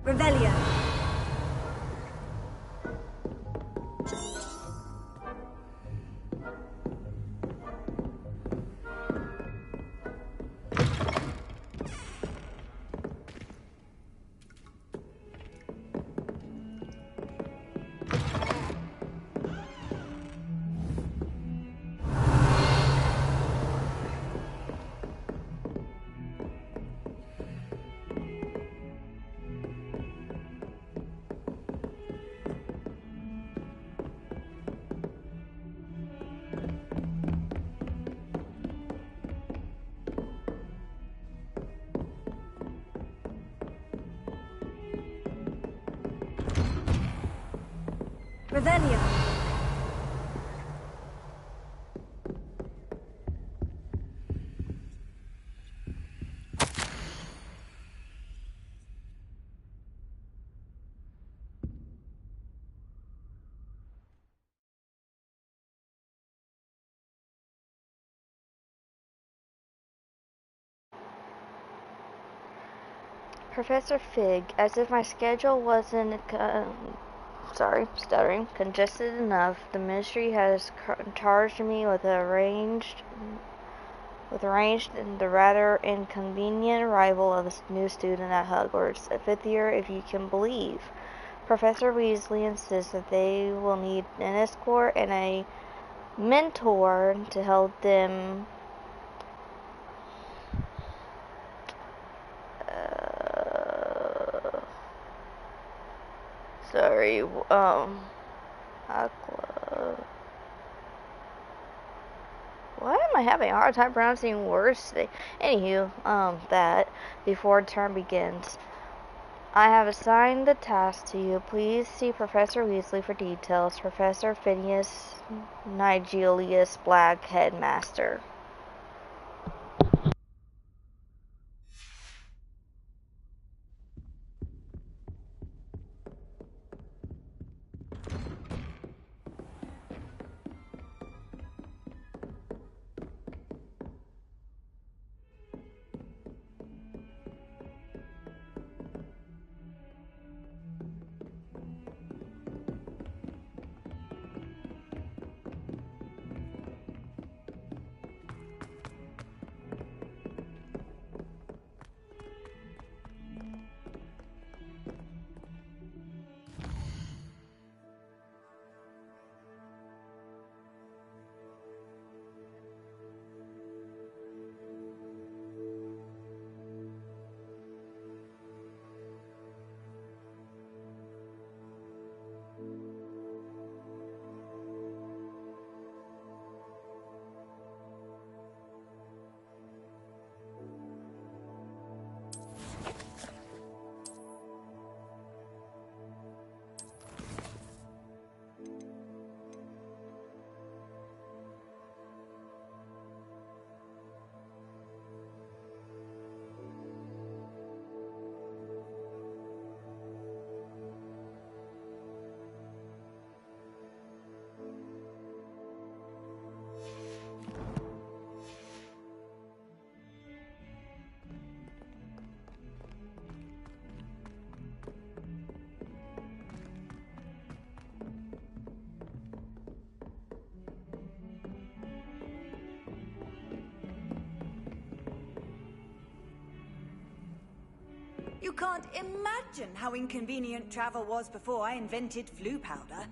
Revelio. Revelio. Professor Fig, as if my schedule wasn't, congested enough, the Ministry has charged me with arranged the rather inconvenient arrival of a new student at Hogwarts, a fifth year if you can believe. Professor Weasley insists that they will need an escort and a mentor to help them why am I having a hard time pronouncing words today? Anywho, that before term begins. I have assigned the task to you. Please see Professor Weasley for details. Professor Phineas Nigelius Black, Headmaster. You can't imagine how inconvenient travel was before I invented flu powder.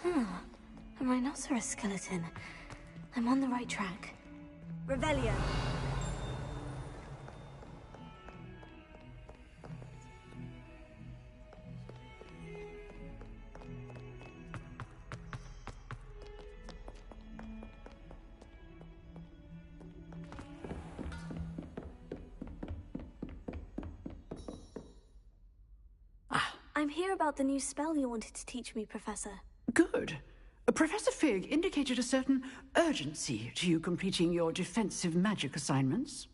A rhinoceros skeleton. I'm on the right track. Revelio. I'm here about the new spell you wanted to teach me, Professor. Good. Professor Fig indicated a certain urgency to you completing your defensive magic assignments.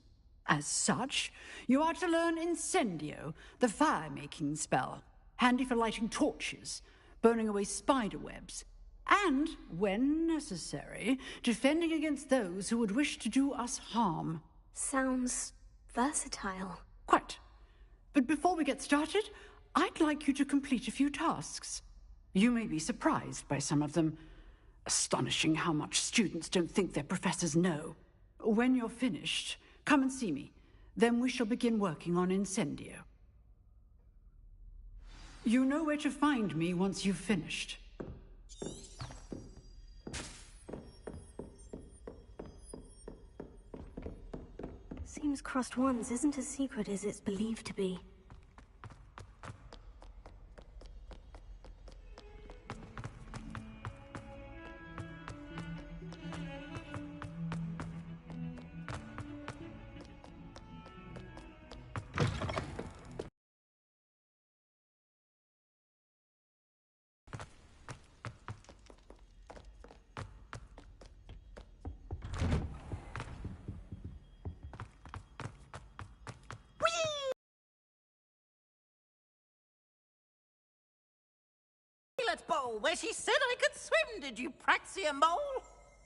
As such, you are to learn Incendio, the fire-making spell, handy for lighting torches, burning away spider webs, and, when necessary, defending against those who would wish to do us harm. Sounds versatile. Quite. But before we get started, I'd like you to complete a few tasks. You may be surprised by some of them. Astonishing how much students don't think their professors know. When you're finished, come and see me. Then we shall begin working on Incendio. You know where to find me once you've finished. Seems Crossed Wands isn't as secret as it's believed to be. Bowl where she said I could swim, did you Praxia mole?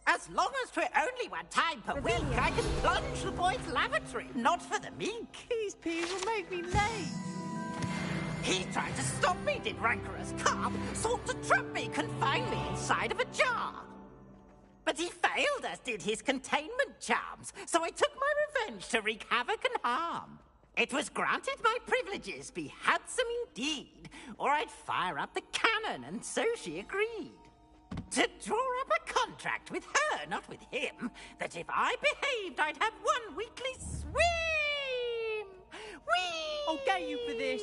As long as 'twere only one time per week, I can plunge the boy's lavatory, not for the meek. These peas will make me late. He tried to stop me, did rancorous carp, sought to trap me, confine me inside of a jar. But he failed, as did his containment charms, so I took my revenge to wreak havoc and harm. It was granted my privileges be handsome indeed, or I'd fire up the cannon, and so she agreed. To draw up a contract with her, not with him, that if I behaved, I'd have one weekly swim! Whee! I'll get you for this.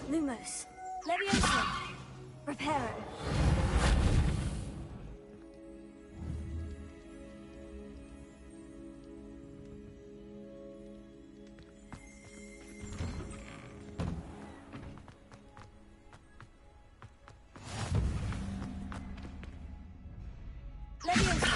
Lumos. Leviosa. Reparo. Leviosa.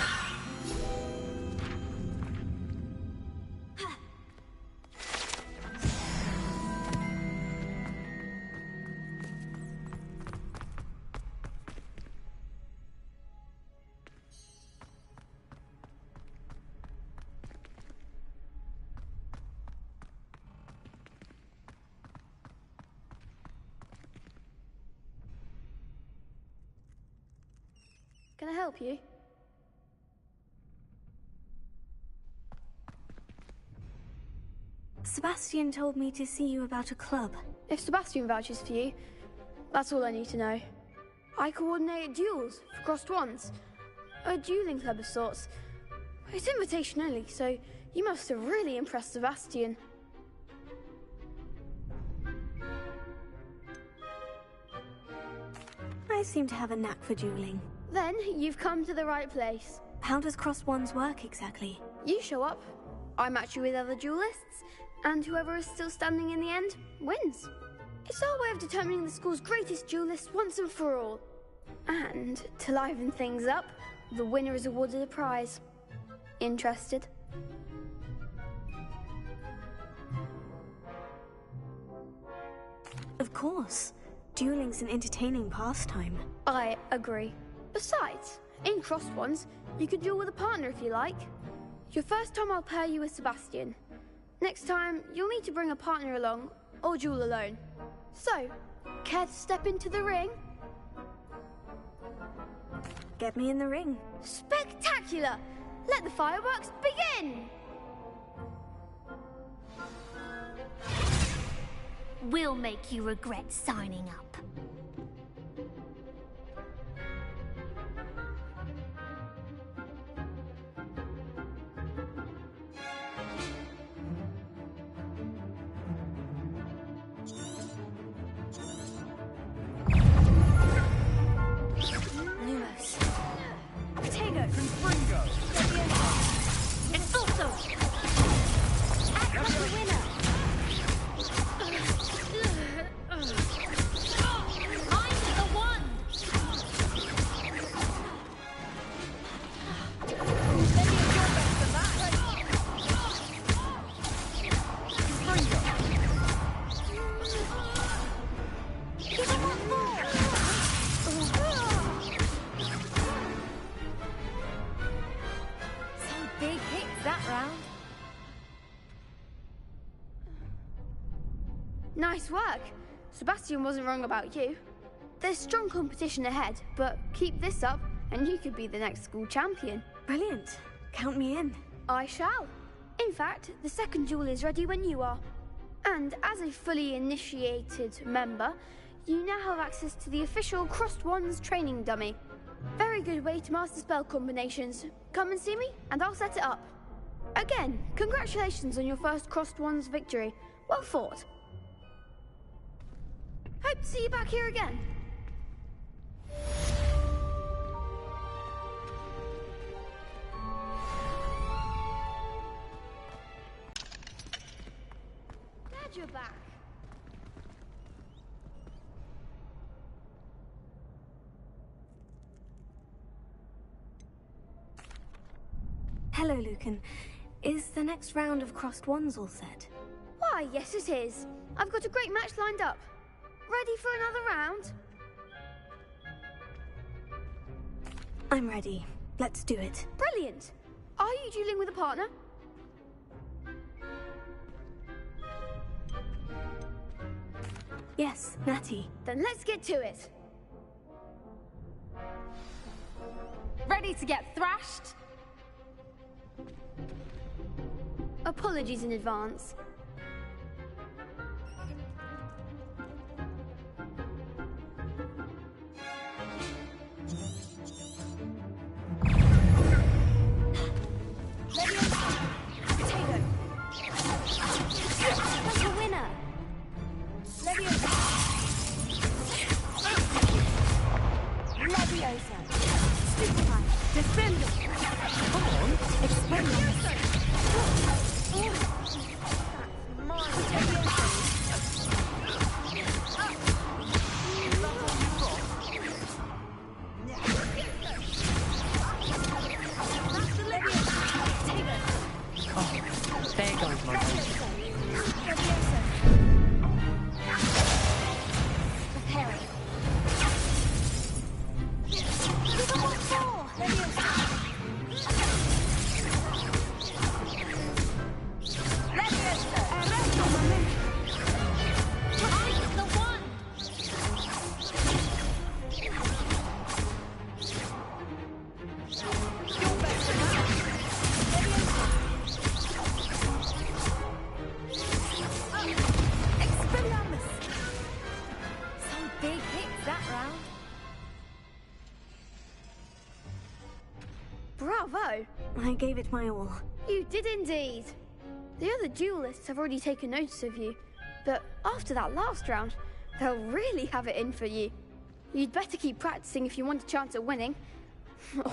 Can I help you? Sebastian told me to see you about a club. If Sebastian vouches for you, that's all I need to know. I coordinate duels for Crossed Wands. A dueling club of sorts. It's invitation only, so you must have really impressed Sebastian. I seem to have a knack for dueling. Then you've come to the right place. How does Crossed Wands work exactly? You show up, I match you with other duelists, and whoever is still standing in the end wins. It's our way of determining the school's greatest duelist once and for all. And to liven things up, the winner is awarded a prize. Interested? course. Dueling's an entertaining pastime. I agree. Besides, in Crossed Ones, you can duel with a partner if you like. Your first time I'll pair you with Sebastian. Next time, you'll need to bring a partner along, or duel alone. So, care to step into the ring? Get me in the ring. Spectacular! Let the fireworks begin! We'll make you regret signing up. Lumos. Potato from Fringo. And also, act like a winner. I'm the one. Give him one more. Some big hits that round. Nice work. Sebastian wasn't wrong about you. There's strong competition ahead, but keep this up and you could be the next school champion. Brilliant. Count me in. I shall. In fact, the second duel is ready when you are. And as a fully initiated member, you now have access to the official Crossed Wands training dummy. Very good way to master spell combinations. Come and see me and I'll set it up. Again, congratulations on your first Crossed Wands victory. Well fought. Hope to see you back here again. Glad you're back. Hello, Lucan. Is the next round of Crossed Wands all set? Why, yes it is. I've got a great match lined up. Ready for another round? I'm ready. Let's do it. Brilliant. Are you dueling with a partner? Yes, Natty. Then let's get to it. Ready to get thrashed? Apologies in advance. Like a winner. Leviosa. Stupefy. Defend. Come on. Expend. There goes my mate. Preparing. Give him one more. I'm the one. Some big hits that round. Bravo! I gave it my all. You did indeed. The other duelists have already taken notice of you, but after that last round, they'll really have it in for you. You'd better keep practicing if you want a chance at winning,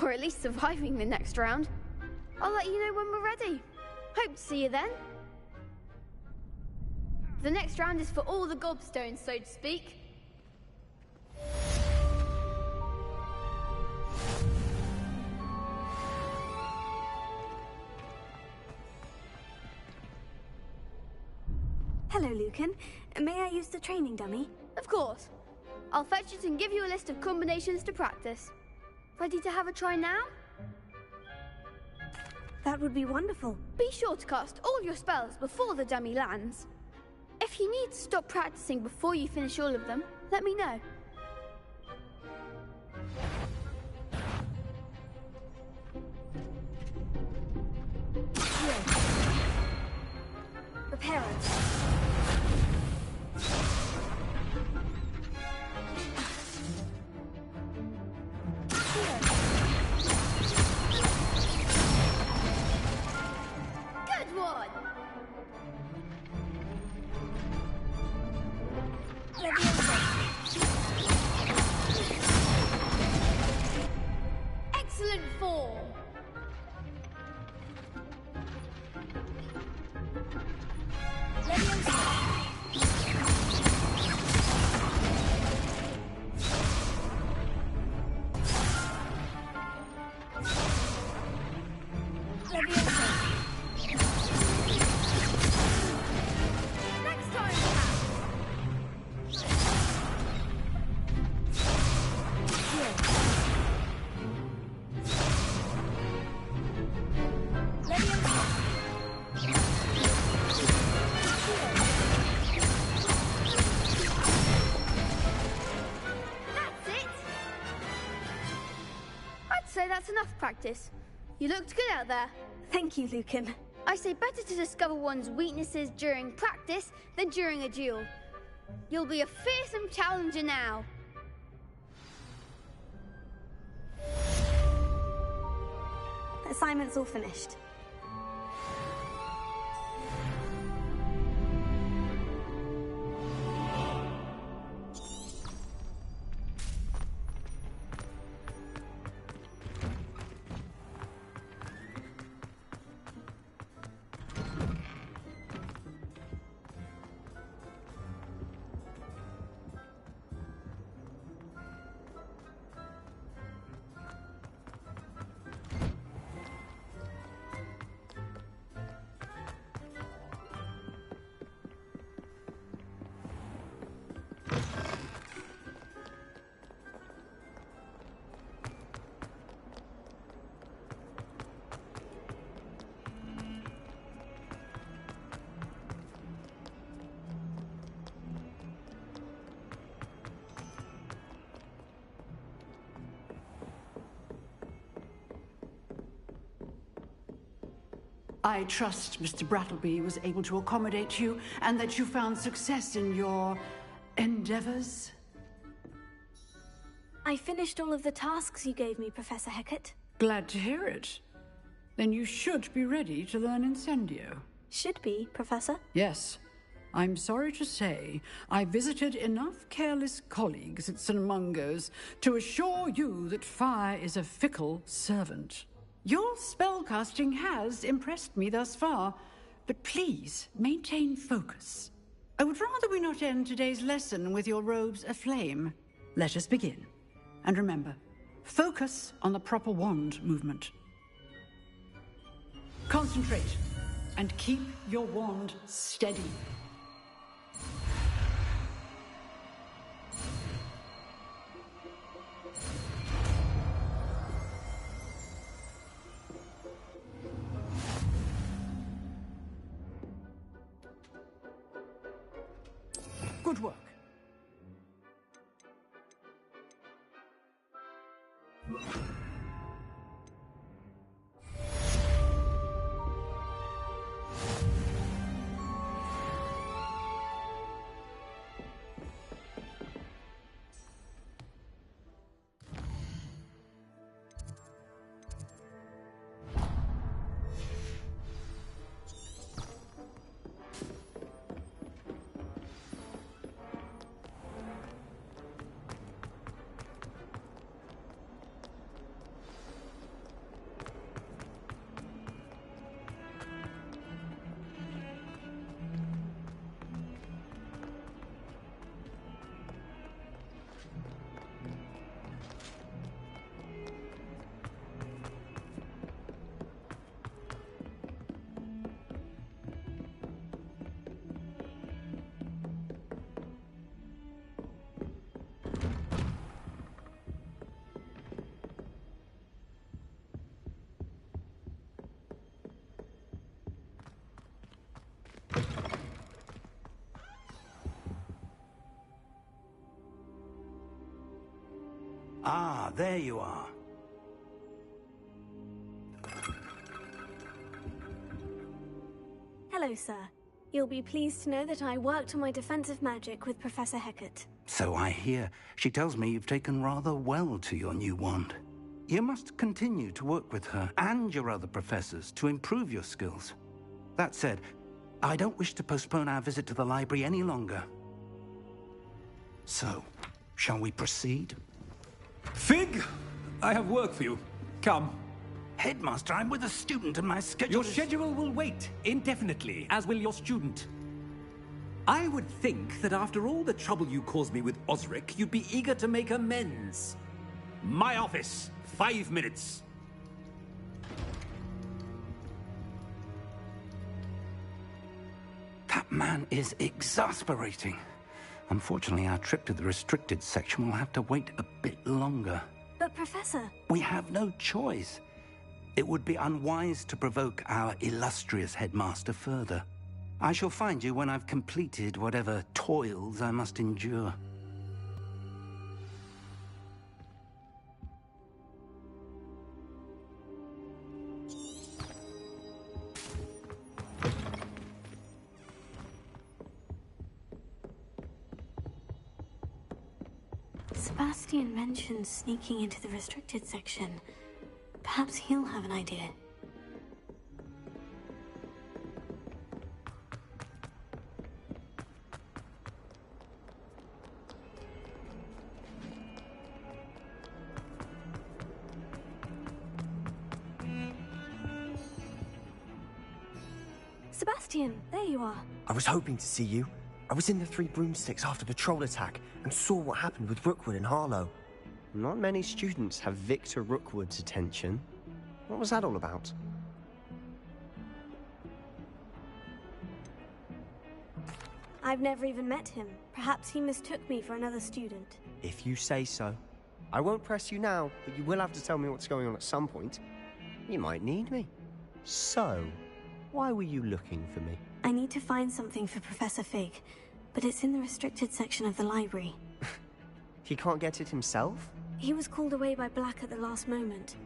or at least surviving the next round. I'll let you know when we're ready. Hope to see you then. The next round is for all the gobstones, so to speak. Hello, Lucan. May I use the training dummy? Of course. I'll fetch it and give you a list of combinations to practice. Ready to have a try now? That would be wonderful. Be sure to cast all your spells before the dummy lands. If you need to stop practicing before you finish all of them, let me know. Prepare us. Good one! Excellent form! Next time, that's it! I'd say that's enough practice. You looked good out there. Thank you, Lucan. I say better to discover one's weaknesses during practice than during a duel. You'll be a fearsome challenger now. Assignment's all finished. I trust Mr. Brattleby was able to accommodate you and that you found success in your endeavors. I finished all of the tasks you gave me, Professor Hecat. Glad to hear it. Then you should be ready to learn Incendio. Should be, Professor. Yes. I'm sorry to say I visited enough careless colleagues at St. Mungo's to assure you that fire is a fickle servant. Your spellcasting has impressed me thus far, but please maintain focus. I would rather we not end today's lesson with your robes aflame. Let us begin. And remember, focus on the proper wand movement. Concentrate and keep your wand steady. Good work. Ah, there you are. Hello, sir. You'll be pleased to know that I worked on my defensive magic with Professor Hecat. So I hear. She tells me you've taken rather well to your new wand. You must continue to work with her and your other professors to improve your skills. That said, I don't wish to postpone our visit to the library any longer. So, shall we proceed? Fig! I have work for you. Come. Headmaster, I'm with a student and my schedule Your schedule will wait indefinitely, as will your student. I would think that after all the trouble you caused me with Osric, you'd be eager to make amends. My office, 5 minutes. That man is exasperating. Unfortunately, our trip to the restricted section will have to wait a bit longer. But, Professor... We have no choice. It would be unwise to provoke our illustrious headmaster further. I shall find you when I've completed whatever toils I must endure. Sebastian mentioned sneaking into the restricted section. Perhaps he'll have an idea. Sebastian, there you are. I was hoping to see you. I was in the Three Broomsticks after the troll attack and saw what happened with Rookwood and Harlow. Not many students have Victor Rookwood's attention. What was that all about? I've never even met him. Perhaps he mistook me for another student. If you say so. I won't press you now, but you will have to tell me what's going on at some point. You might need me. So, why were you looking for me? I need to find something for Professor Fig, but it's in the restricted section of the library. He can't get it himself? He was called away by Black at the last moment.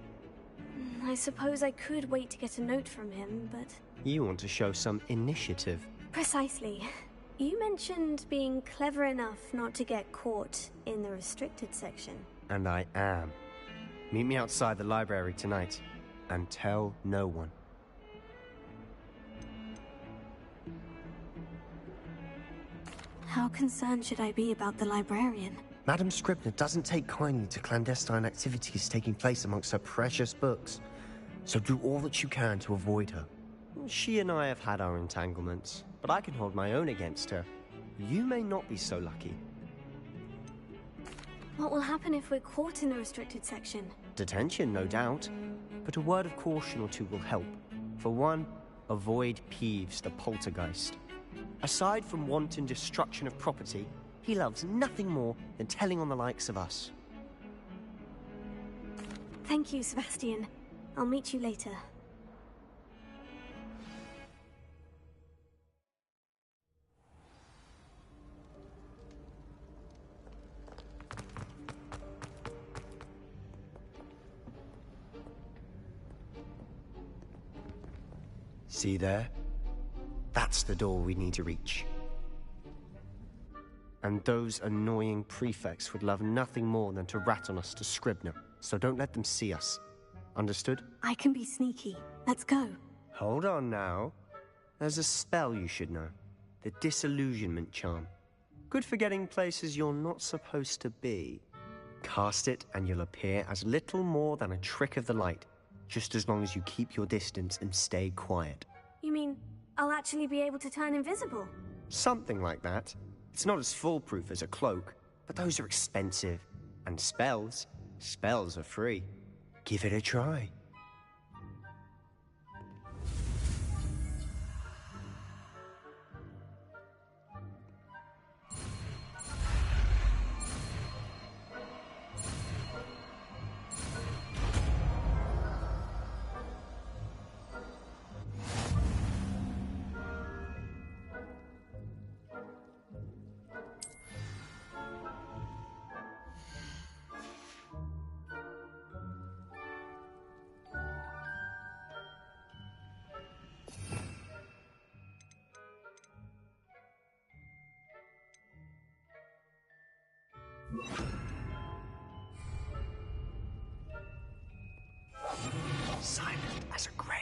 I suppose I could wait to get a note from him, but... You want to show some initiative. Precisely. You mentioned being clever enough not to get caught in the restricted section. And I am. Meet me outside the library tonight, and tell no one. How concerned should I be about the librarian? Madam Scribner doesn't take kindly to clandestine activities taking place amongst her precious books. So do all that you can to avoid her. She and I have had our entanglements, but I can hold my own against her. You may not be so lucky. What will happen if we're caught in the restricted section? Detention, no doubt. But a word of caution or two will help. For one, avoid Peeves, the poltergeist. Aside from wanton destruction of property, he loves nothing more than telling on the likes of us. Thank you, Sebastian. I'll meet you later. See there? That's the door we need to reach. And those annoying prefects would love nothing more than to rat on us to Scribner, so don't let them see us. Understood? I can be sneaky. Let's go. Hold on now. There's a spell you should know. The Disillusionment Charm. Good for getting places you're not supposed to be. Cast it and you'll appear as little more than a trick of the light, just as long as you keep your distance and stay quiet. You mean I'll actually be able to turn invisible? Something like that. It's not as foolproof as a cloak, but those are expensive. And spells are free. Give it a try. Silent as a grave.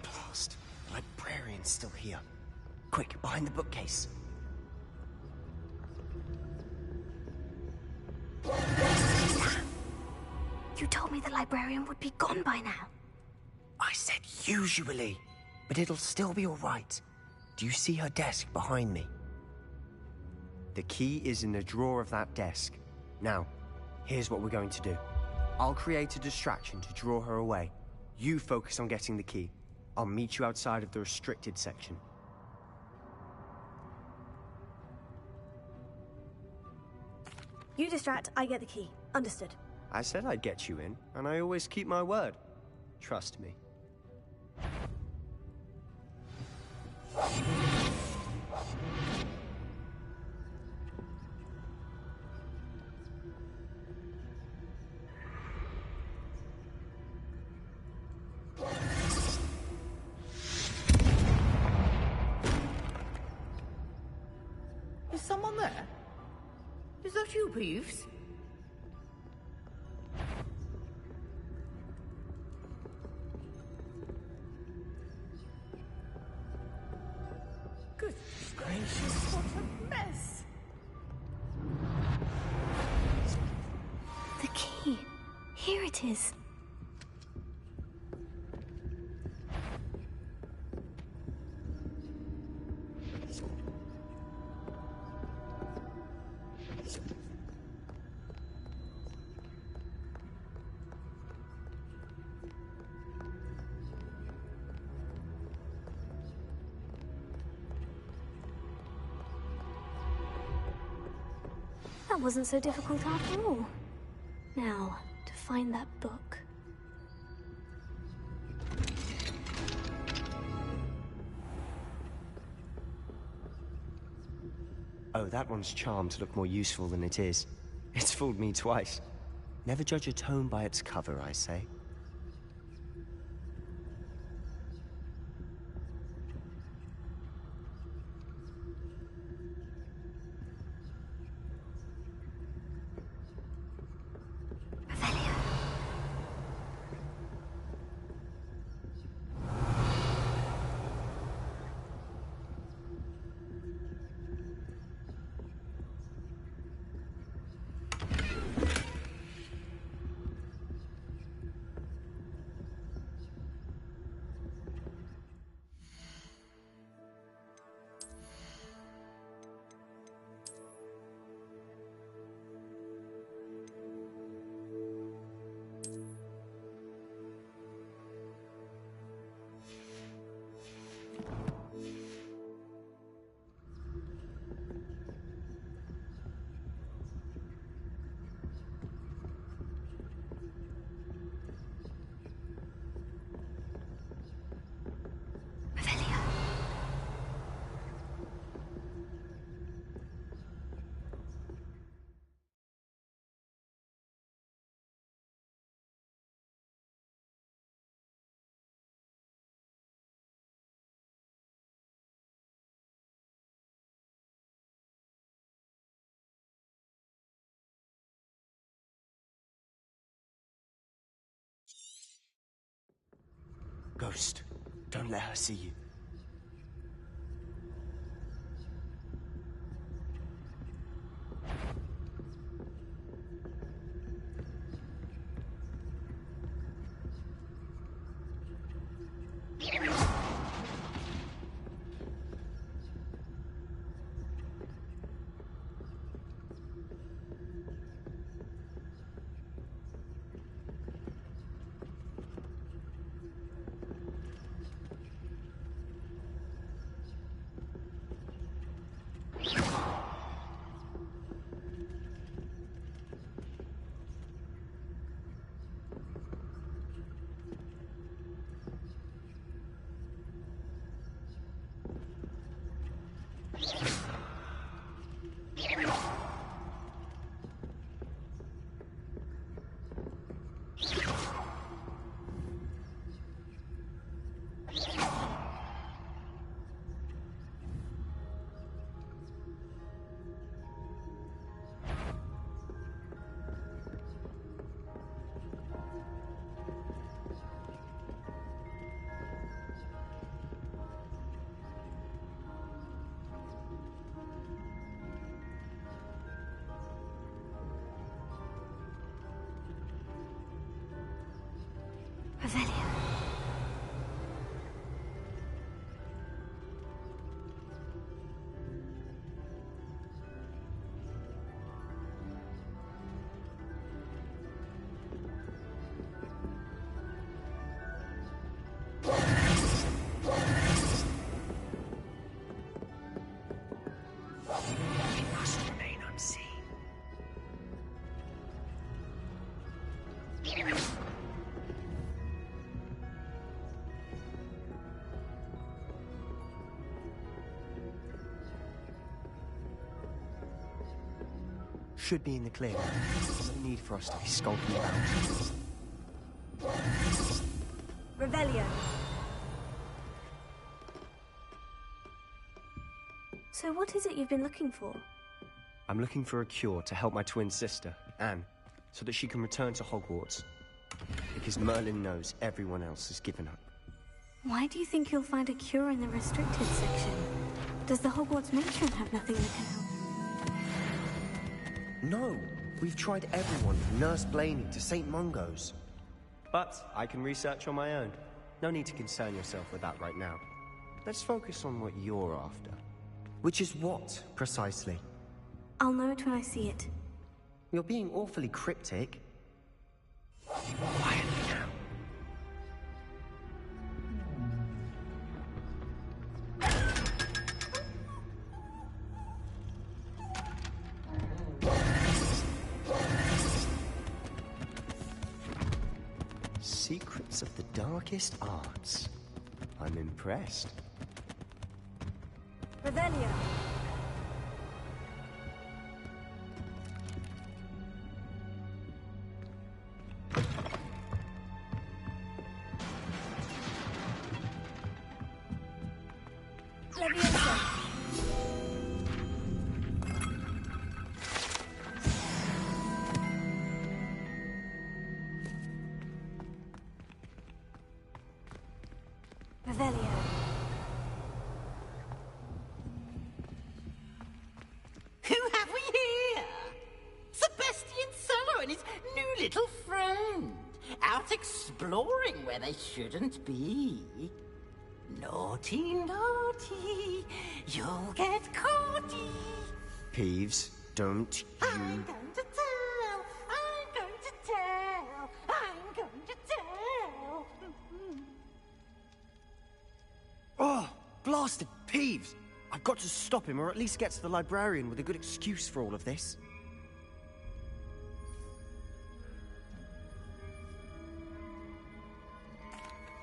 Blast. The librarian's still here. Quick, behind the bookcase. You told me the librarian would be gone by now. I said usually, but it'll still be all right. Do you see her desk behind me? The key is in the drawer of that desk. Now, here's what we're going to do. I'll create a distraction to draw her away. You focus on getting the key. I'll meet you outside of the restricted section. You distract, I get the key. Understood. I said I'd get you in, and I always keep my word. Trust me. Is someone there? Is that you, Peeves? Goodness gracious, what a mess! The key. Here it is. That wasn't so difficult after all. Now, to find that book. Oh, that one's charmed to look more useful than it is. It's fooled me twice. Never judge a tome by its cover, I say. Ghost, don't let her see you. Revelio. It must remain unseen. Should be in the clear. No need for us to be skulking around. Revelio. So what is it you've been looking for? I'm looking for a cure to help my twin sister, Anne, so that she can return to Hogwarts. Because Merlin knows everyone else has given up. Why do you think you'll find a cure in the restricted section? Does the Hogwarts matron have nothing that can help? No, we've tried everyone from Nurse Blaney to St. Mungo's. But I can research on my own. No need to concern yourself with that right now. Let's focus on what you're after. Which is what, precisely? I'll know it when I see it. You're being awfully cryptic. Quietly now. Secrets of the darkest arts. I'm impressed. Revelio. Leviosa. Revelio. Who have we here? Sebastian Cello and his new little friend. Out exploring where they shouldn't be. Naughty, naughty. You'll get caughty. Peeves, don't you... I'm going to tell. I'm going to tell. I'm going to tell. Oh, blasted Peeves! I've got to stop him, or at least get to the librarian with a good excuse for all of this.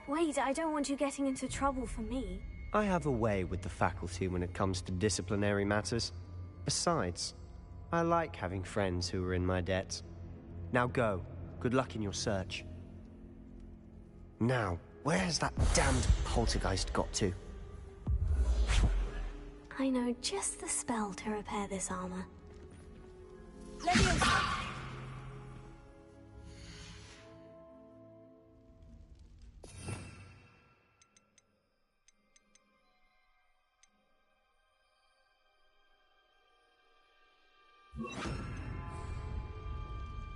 Wait, I don't want you getting into trouble for me. I have a way with the faculty when it comes to disciplinary matters. Besides, I like having friends who are in my debt. Now go. Good luck in your search. Now, where has that damned poltergeist got to? I know just the spell to repair this armor. Leviosa.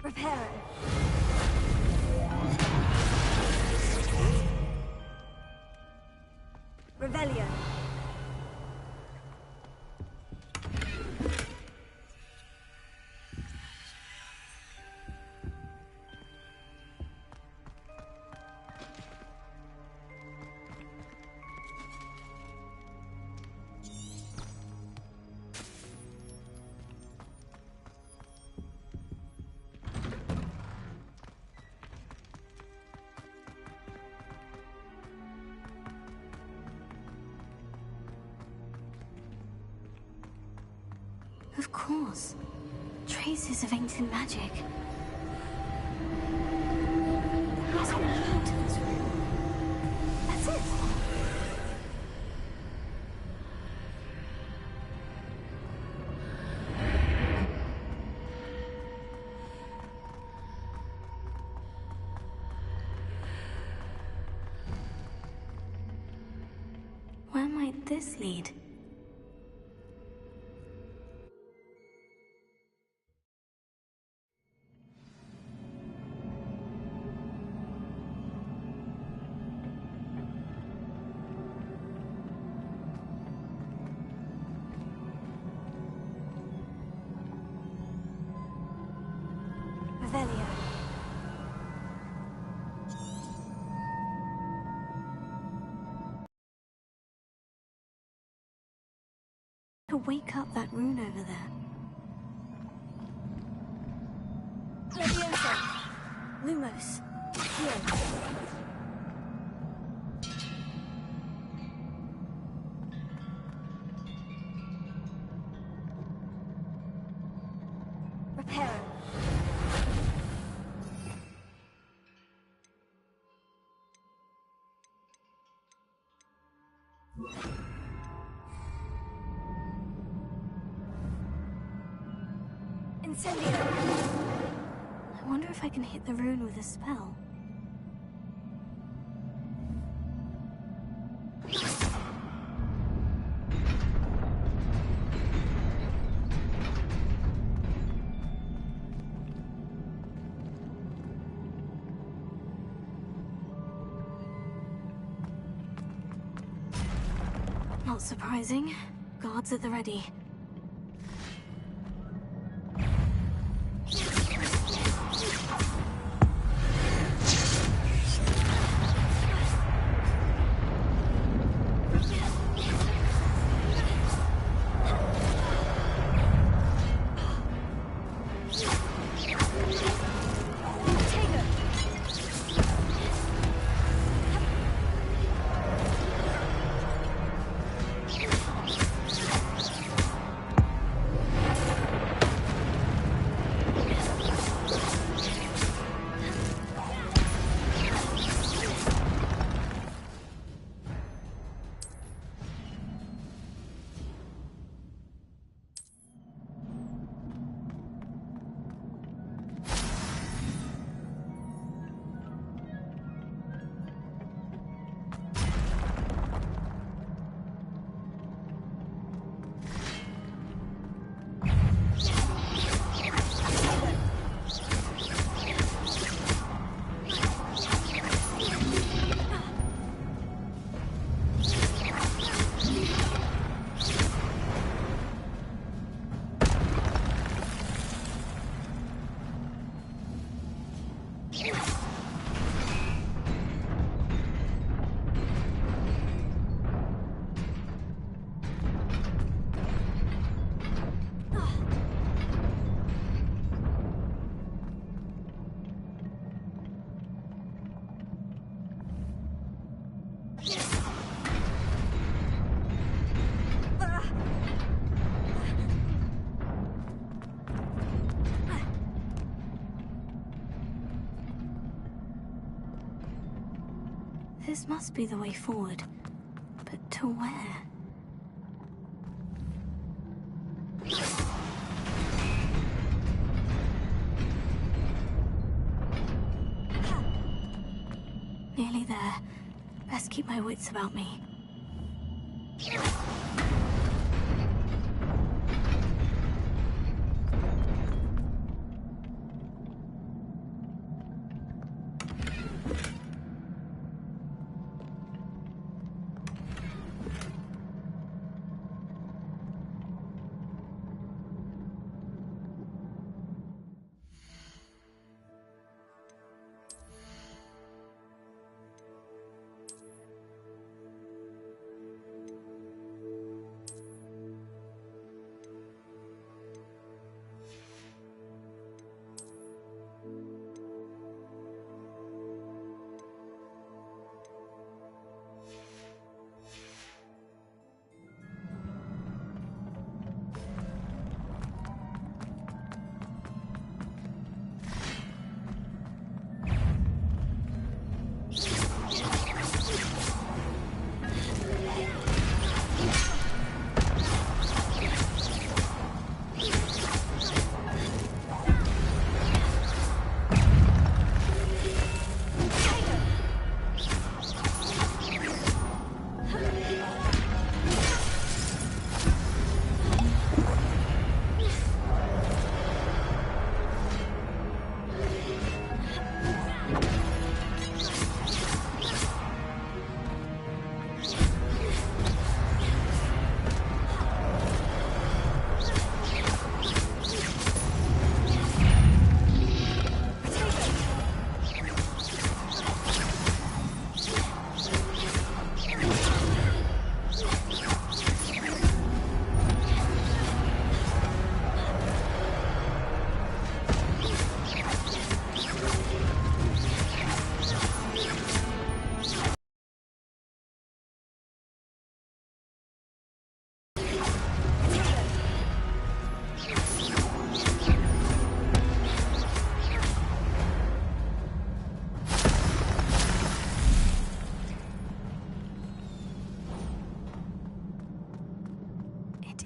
Reparo. Revelio. Of course. Traces of ancient magic. There must be more to this room. That's it. Where might this lead? Revelio. To wake up that rune over there. Levioso. Lumos. Here. Reparo. Incendio. I wonder if I can hit the rune with a spell. Not surprising. Guards at the ready. This must be the way forward. But to where? Nearly there. Best keep my wits about me.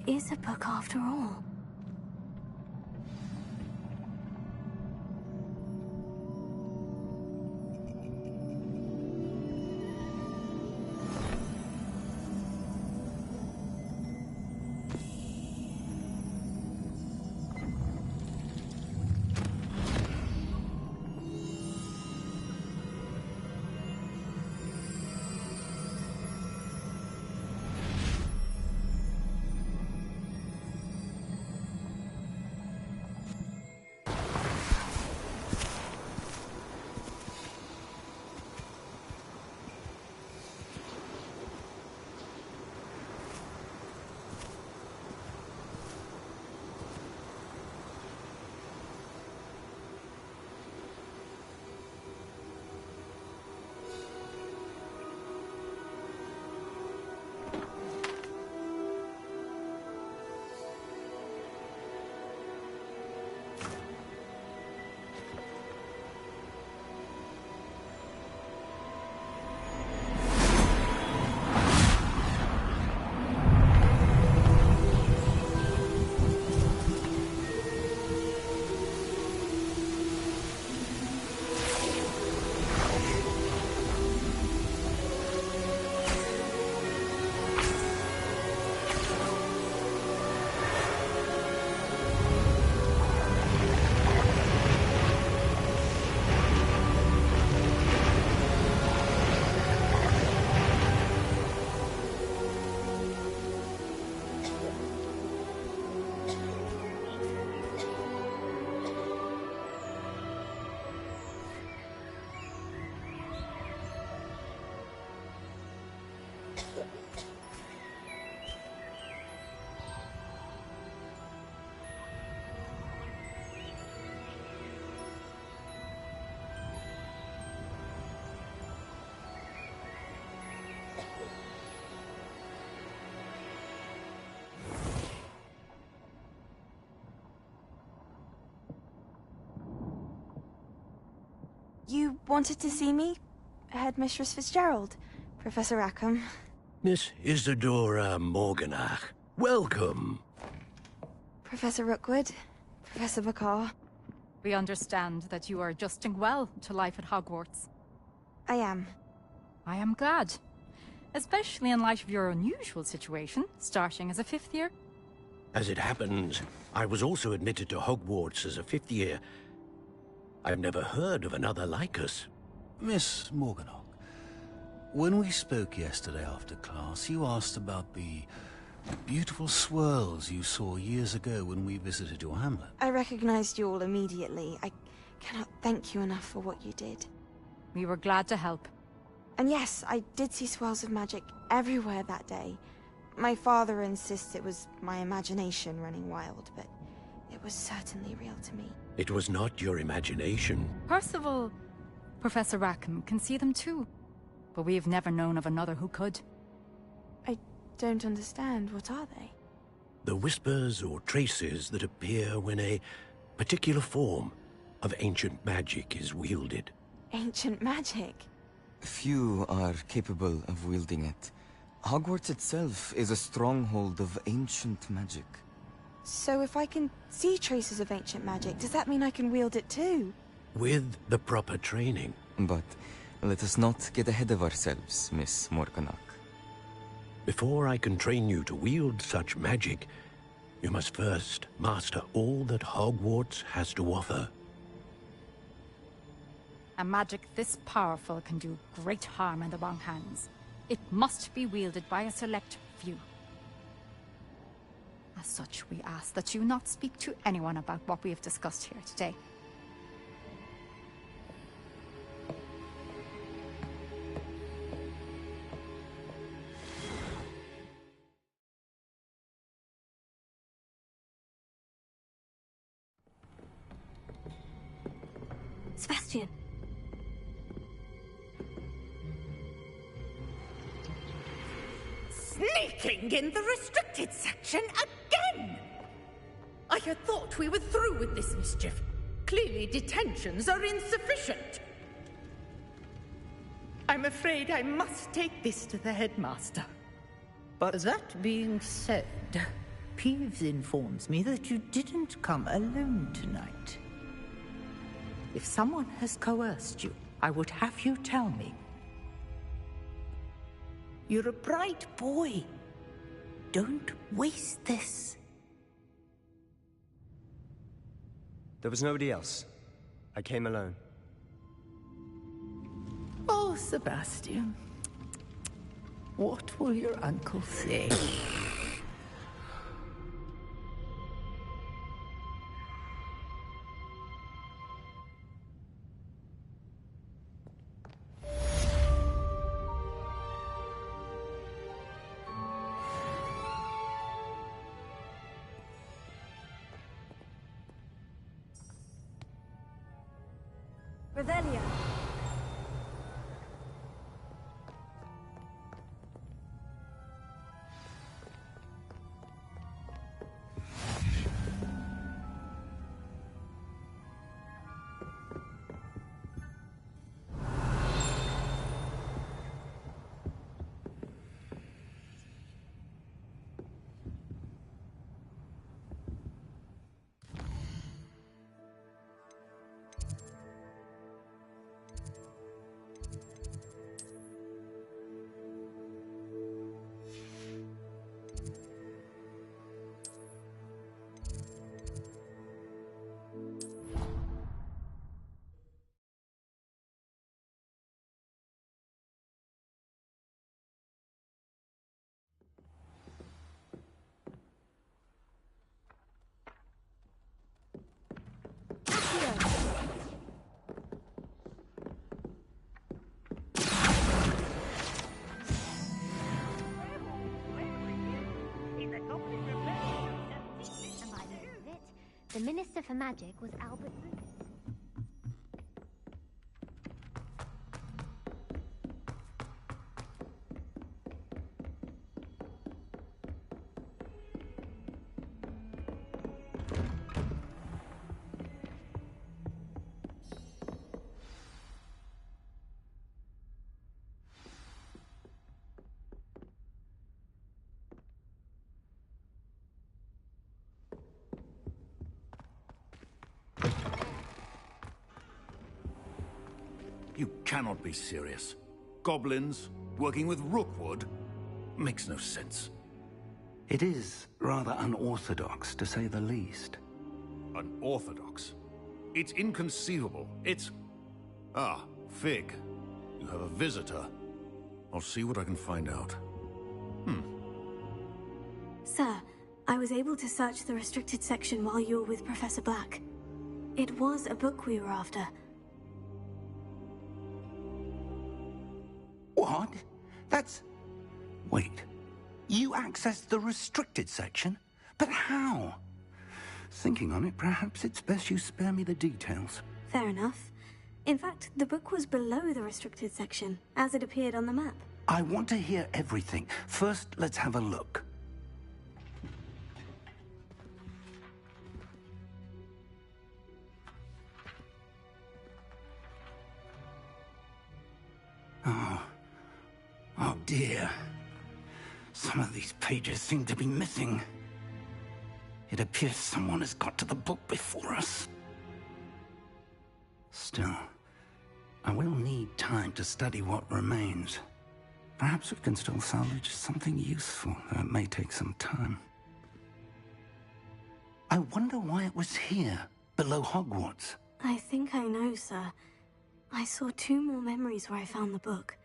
is a book after all. You wanted to see me? Headmistress Fitzgerald, Professor Rackham. Miss Isadora Morganach, welcome. Professor Rookwood, Professor Bakar. We understand that you are adjusting well to life at Hogwarts. I am. I am glad. Especially in light of your unusual situation, starting as a 5th year. As it happens, I was also admitted to Hogwarts as a 5th year. I've never heard of another like us. Miss Morganach, when we spoke yesterday after class, you asked about the beautiful swirls you saw years ago when we visited your hamlet. I recognized you all immediately. I cannot thank you enough for what you did. We were glad to help. And yes, I did see swirls of magic everywhere that day. My father insists it was my imagination running wild, but it was certainly real to me. It was not your imagination. Percival, Professor Rackham can see them too. But we have never known of another who could. I don't understand. What are they? The whispers or traces that appear when a particular form of ancient magic is wielded. Ancient magic? Few are capable of wielding it. Hogwarts itself is a stronghold of ancient magic. So if I can see traces of ancient magic, does that mean I can wield it too? With the proper training. But let us not get ahead of ourselves, Miss Morganach. Before I can train you to wield such magic, you must first master all that Hogwarts has to offer. A magic this powerful can do great harm in the wrong hands. It must be wielded by a select few. As such, we ask that you not speak to anyone about what we have discussed here today. Sebastian. Sneaking in the restricted section again! I had thought we were through with this mischief. Clearly detentions are insufficient. I'm afraid I must take this to the headmaster. But that being said, Peeves informs me that you didn't come alone tonight. If someone has coerced you, I would have you tell me. You're a bright boy. Don't waste this. There was nobody else. I came alone. Oh, Sebastian. What will your uncle say? Revelio. The Minister for Magic was Albert. You cannot be serious. Goblins working with Rookwood makes no sense. It is rather unorthodox, to say the least. Unorthodox? It's inconceivable. It's... Ah, Fig. You have a visitor. I'll see what I can find out. Sir, I was able to search the restricted section while you were with Professor Black. It was a book we were after. What? That's... Wait. You accessed the restricted section? But how? Thinking on it, perhaps it's best you spare me the details. Fair enough. In fact, the book was below the restricted section, as it appeared on the map. I want to hear everything. First, let's have a look. Oh dear. Some of these pages seem to be missing. It appears someone has got to the book before us. Still, I will need time to study what remains. Perhaps we can still salvage something useful, though it may take some time. I wonder why it was here, below Hogwarts. I think I know, sir. I saw 2 more memories where I found the book.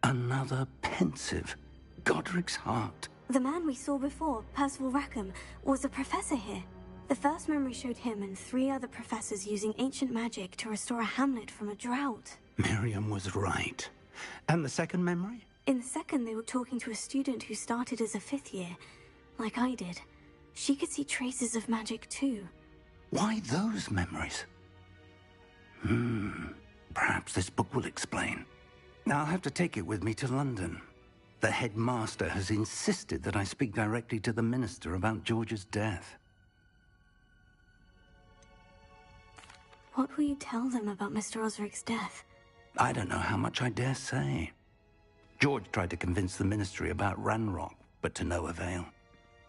Another pensive. Godric's heart. The man we saw before, Percival Rackham, was a professor here. The first memory showed him and 3 other professors using ancient magic to restore a hamlet from a drought. Miriam was right. And the second memory? In the second, they were talking to a student who started as a 5th year, like I did. She could see traces of magic too. Why those memories? Perhaps this book will explain. I'll have to take it with me to London. The headmaster has insisted that I speak directly to the minister about George's death. What will you tell them about Mr. Osric's death? I don't know how much I dare say. George tried to convince the ministry about Ranrock, but to no avail.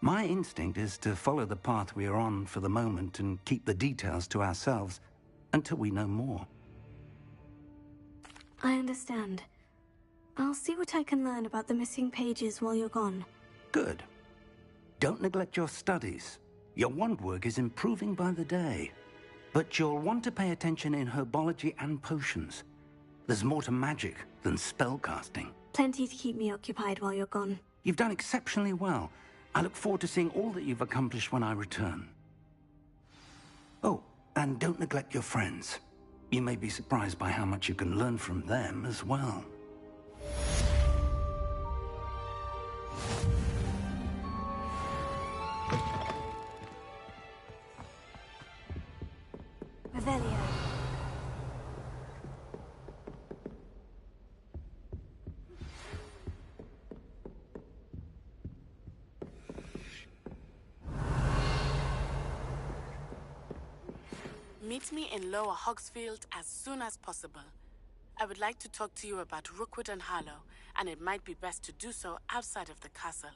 My instinct is to follow the path we are on for the moment and keep the details to ourselves until we know more. I understand. I'll see what I can learn about the missing pages while you're gone. Good. Don't neglect your studies. Your wand work is improving by the day. But you'll want to pay attention in herbology and potions. There's more to magic than spellcasting. Plenty to keep me occupied while you're gone. You've done exceptionally well. I look forward to seeing all that you've accomplished when I return. Oh, and don't neglect your friends. You may be surprised by how much you can learn from them as well. Revelio. Meet me in Lower Hogsfield as soon as possible. I would like to talk to you about Rookwood and Harlow, and it might be best to do so outside of the castle.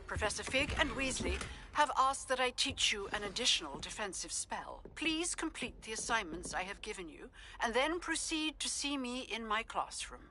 Professor Fig and Weasley have asked that I teach you an additional defensive spell. Please complete the assignments I have given you, and then proceed to see me in my classroom.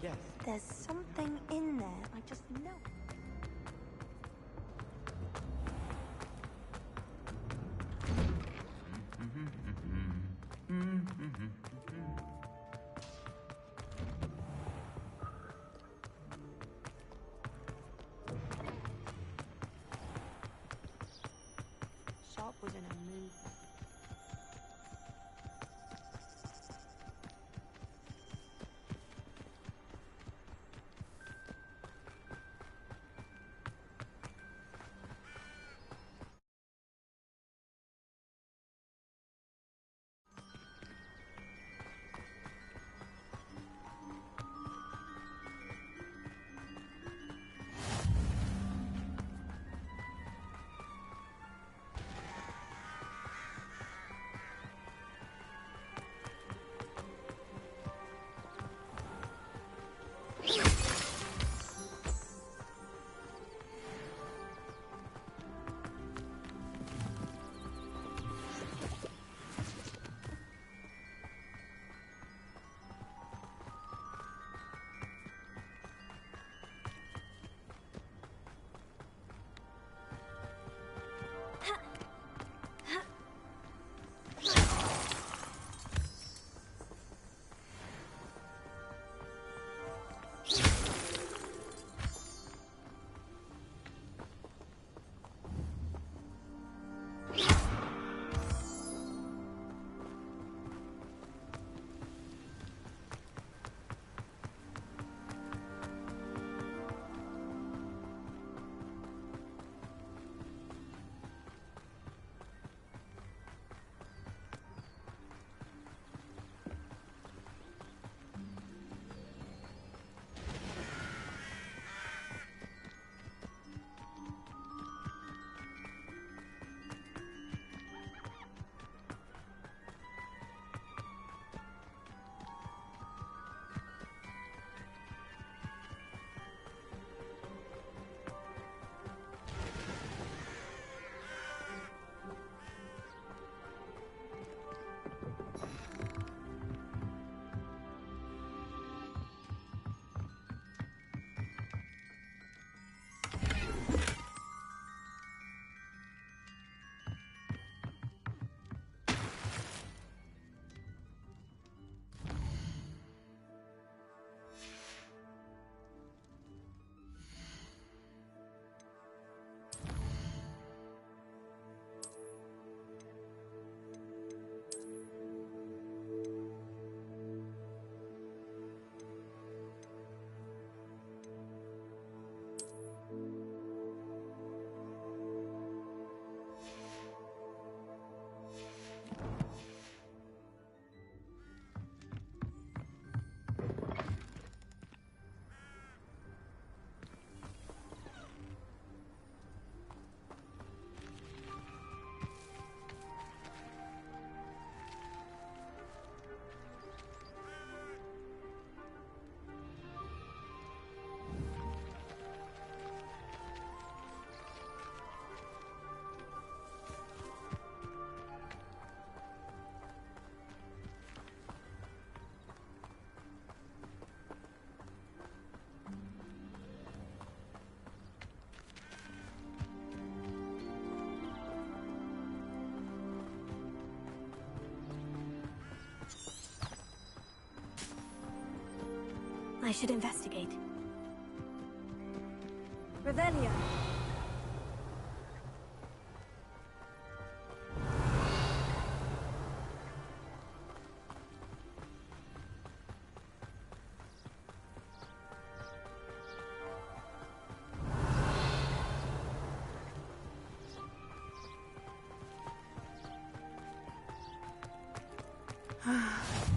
Yes. There's something in there. I just know. Sharp was in a mood. I should investigate. Revelio.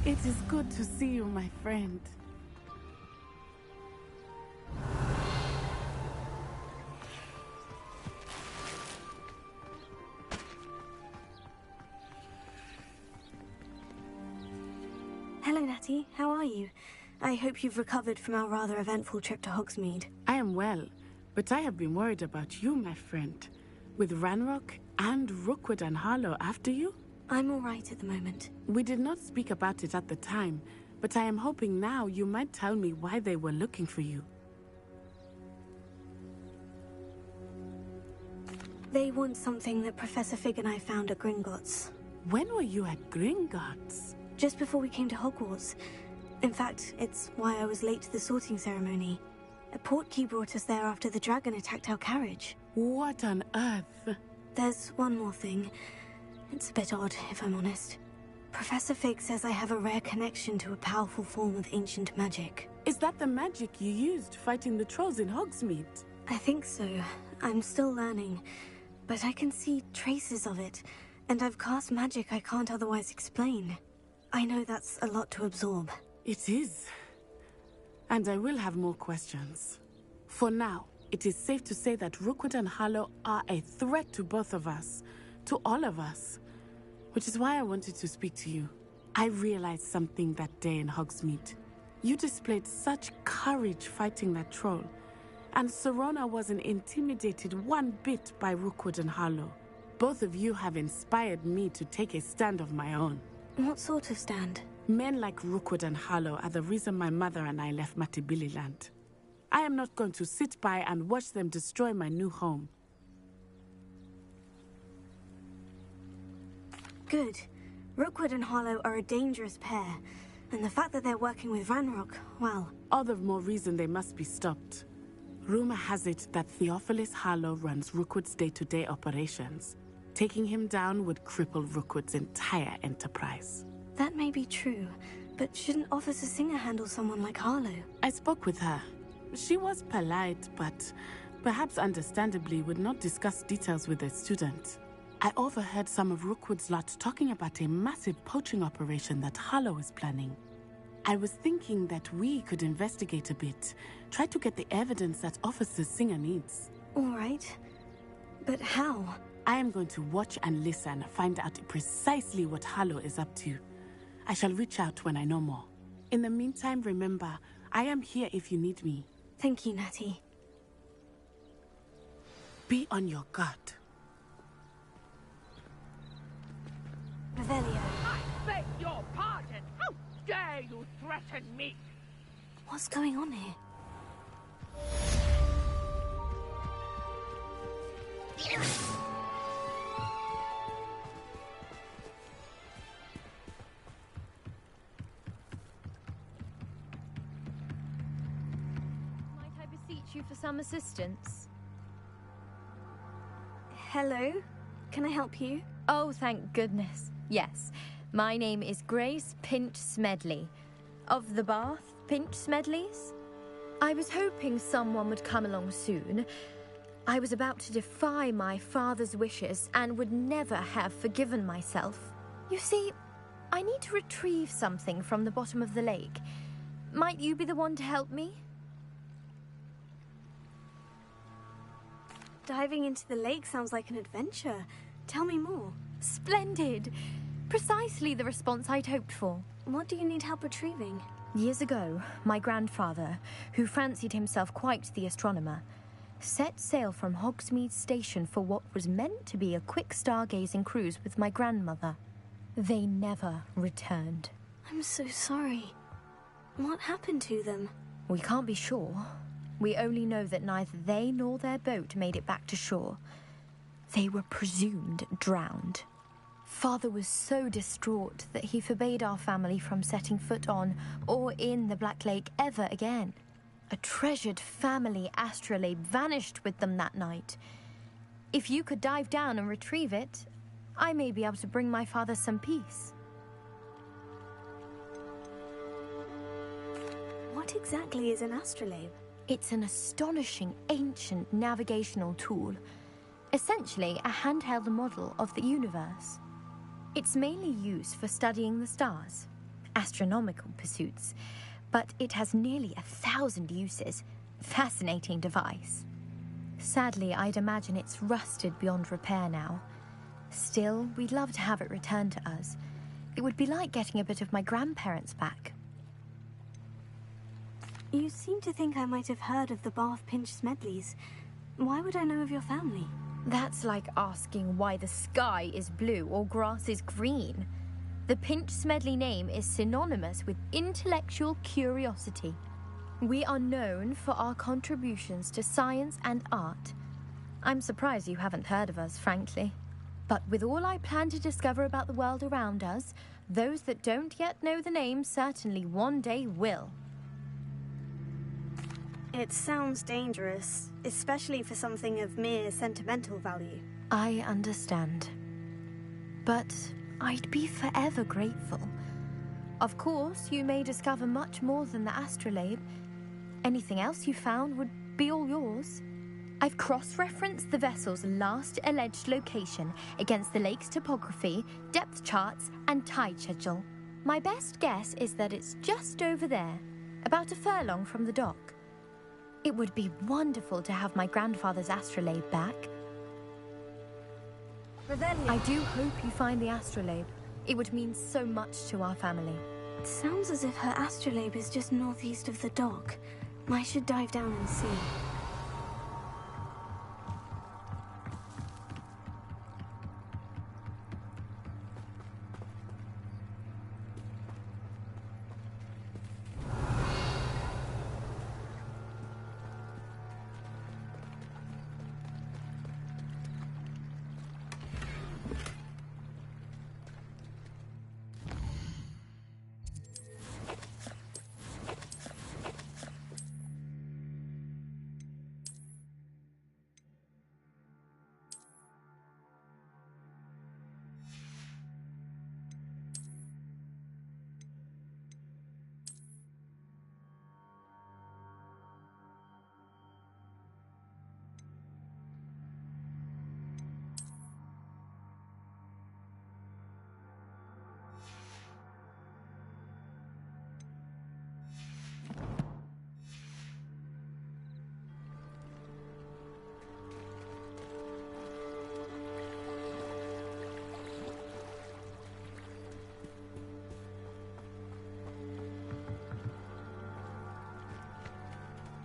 It is good to see you, my friend. Hello, Natty. How are you? I hope you've recovered from our rather eventful trip to Hogsmeade. I am well, but I have been worried about you, my friend. With Ranrock and Rookwood and Harlow after you? I'm all right at the moment. We did not speak about it at the time, but I am hoping now you might tell me why they were looking for you. They want something that Professor Fig and I found at Gringotts. When were you at Gringotts? Just before we came to Hogwarts. In fact, it's why I was late to the sorting ceremony. A portkey brought us there after the dragon attacked our carriage. What on earth? There's one more thing. It's a bit odd, if I'm honest. Professor Fig says I have a rare connection to a powerful form of ancient magic. Is that the magic you used fighting the trolls in Hogsmeade? I think so. I'm still learning, but I can see traces of it, and I've cast magic I can't otherwise explain. I know that's a lot to absorb. It is. And I will have more questions. For now, it is safe to say that Rookwood and Harlow are a threat to both of us. To all of us. Which is why I wanted to speak to you. I realized something that day in Hogsmeade. You displayed such courage fighting that troll. And Serona wasn't intimidated one bit by Rookwood and Harlow. Both of you have inspired me to take a stand of my own. What sort of stand? Men like Rookwood and Harlow are the reason my mother and I left Matabeleland. I am not going to sit by and watch them destroy my new home. Good. Rookwood and Harlow are a dangerous pair, and the fact that they're working with Ranrock, well... All the more reason they must be stopped. Rumor has it that Theophilus Harlow runs Rookwood's day-to-day operations. Taking him down would cripple Rookwood's entire enterprise. That may be true, but shouldn't Officer Singer handle someone like Harlow? I spoke with her. She was polite, but perhaps understandably would not discuss details with a student. I overheard some of Rookwood's lot talking about a massive poaching operation that Harlow is planning. I was thinking that we could investigate a bit, try to get the evidence that Officer Singer needs. All right. But how? I am going to watch and listen, find out precisely what Harlow is up to. I shall reach out when I know more. In the meantime, remember, I am here if you need me. Thank you, Natty. Be on your guard. Revelio. I beg your pardon! How dare you threaten me? What's going on here? Might I beseech you for some assistance? Hello? Can I help you? Oh, thank goodness. Yes. My name is Grace Pinch Smedley. Of the Bath Pinch Smedleys? I was hoping someone would come along soon. I was about to defy my father's wishes and would never have forgiven myself. You see, I need to retrieve something from the bottom of the lake. Might you be the one to help me? Diving into the lake sounds like an adventure. Tell me more. Splendid! Precisely the response I'd hoped for. What do you need help retrieving? Years ago, my grandfather, who fancied himself quite the astronomer, set sail from Hogsmeade Station for what was meant to be a quick stargazing cruise with my grandmother. They never returned. I'm so sorry. What happened to them? We can't be sure. We only know that neither they nor their boat made it back to shore. They were presumed drowned. Father was so distraught that he forbade our family from setting foot on or in the Black Lake ever again. A treasured family astrolabe vanished with them that night. If you could dive down and retrieve it, I may be able to bring my father some peace. What exactly is an astrolabe? It's an astonishing ancient navigational tool. Essentially a handheld model of the universe. It's mainly used for studying the stars, astronomical pursuits, but it has nearly 1,000 uses. Fascinating device. Sadly, I'd imagine it's rusted beyond repair now. Still, we'd love to have it returned to us. It would be like getting a bit of my grandparents back. You seem to think I might have heard of the Bath Pinch Smedleys. Why would I know of your family? That's like asking why the sky is blue or grass is green. The Pinch Smedley name is synonymous with intellectual curiosity. We are known for our contributions to science and art. I'm surprised you haven't heard of us, frankly. But with all I plan to discover about the world around us, those that don't yet know the name certainly one day will. It sounds dangerous, especially for something of mere sentimental value. I understand. But I'd be forever grateful. Of course, you may discover much more than the astrolabe. Anything else you found would be all yours. I've cross-referenced the vessel's last alleged location against the lake's topography, depth charts, and tide schedule. My best guess is that it's just over there, about a furlong from the dock. It would be wonderful to have my grandfather's astrolabe back. Revelio. I do hope you find the astrolabe. It would mean so much to our family. It sounds as if her astrolabe is just northeast of the dock. I should dive down and see.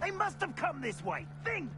They must have come this way. Think!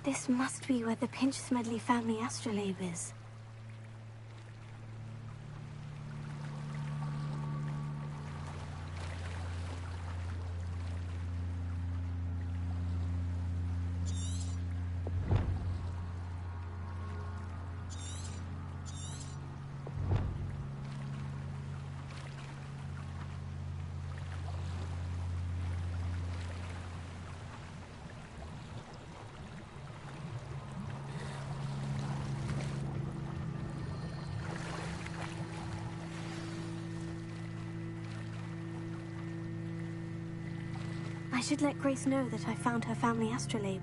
This must be where the Pinch Smedley family astrolabe is. I should let Grace know that I found her family astrolabe.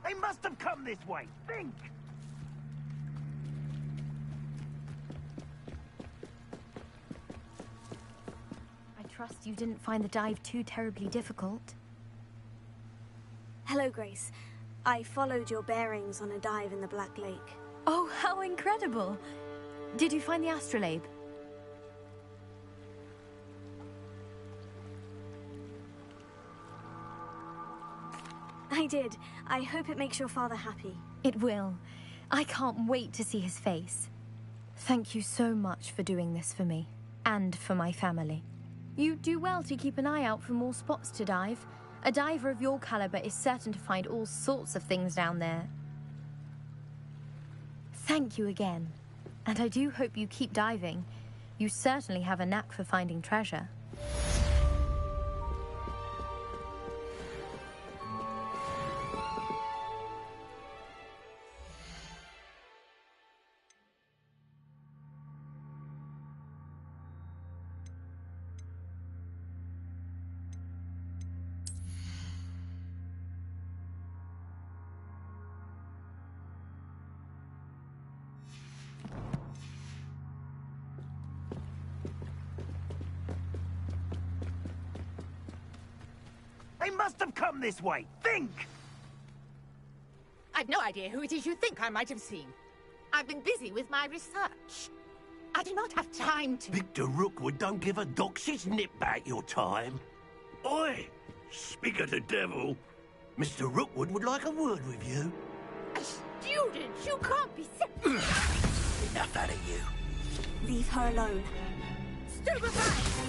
They must have come this way. Think! I trust you didn't find the dive too terribly difficult. Hello, Grace. I followed your bearings on a dive in the Black Lake. Oh, how incredible! Did you find the astrolabe? I did. I hope it makes your father happy. It will. I can't wait to see his face. Thank you so much for doing this for me, and for my family. You do well to keep an eye out for more spots to dive. A diver of your caliber is certain to find all sorts of things down there. Thank you again. And I do hope you keep diving. You certainly have a knack for finding treasure. They must have come this way. Think! I've no idea who it is you think I might have seen. I've been busy with my research. I do not have time to... Victor Rookwood don't give a doxy's nip back your time. Oi! Speak of the devil. Mr. Rookwood would like a word with you. A student? You can't be... Enough out of you. Leave her alone. Stupefy!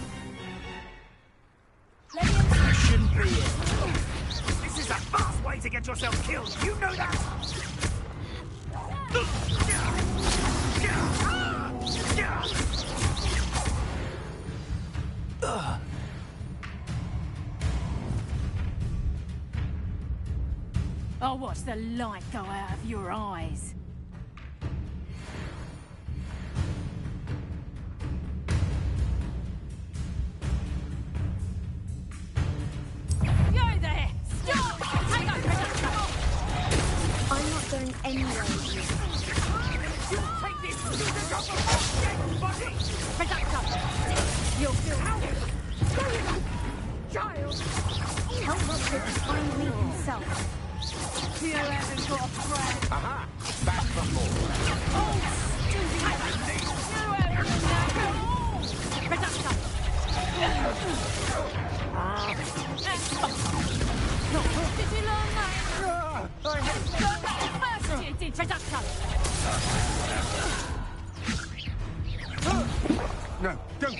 That shouldn't be it. This is a fast way to get yourself killed. You know that? I'll watch the light go out of your eyes. You'll feel child. Tell Rockford to find me himself. You haven't got a friend. Aha! Back for more. Oh, stupid! You haven't got Did you learn that? No, don't.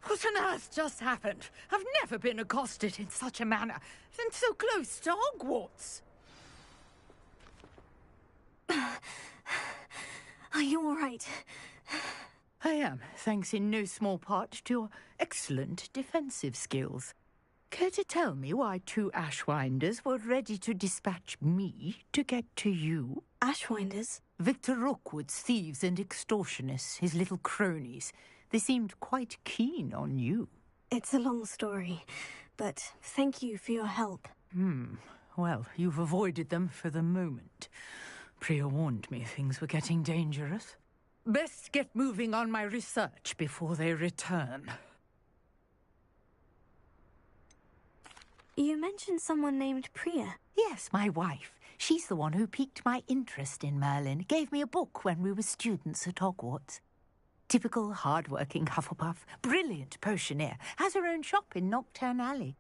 What on earth just happened? I've never been accosted in such a manner, and so close to Hogwarts. Are you all right? I am, thanks in no small part to your excellent defensive skills. Care to tell me why 2 Ashwinders were ready to dispatch me to get to you? Ashwinders? Victor Rookwood's thieves and extortionists, his little cronies. They seemed quite keen on you. It's a long story, but thank you for your help. Well, you've avoided them for the moment. Priya warned me things were getting dangerous. Best get moving on my research before they return. You mentioned someone named Priya. Yes, my wife. She's the one who piqued my interest in Merlin. Gave me a book when we were students at Hogwarts. Typical hard-working Hufflepuff, brilliant potioneer, has her own shop in Nocturne Alley.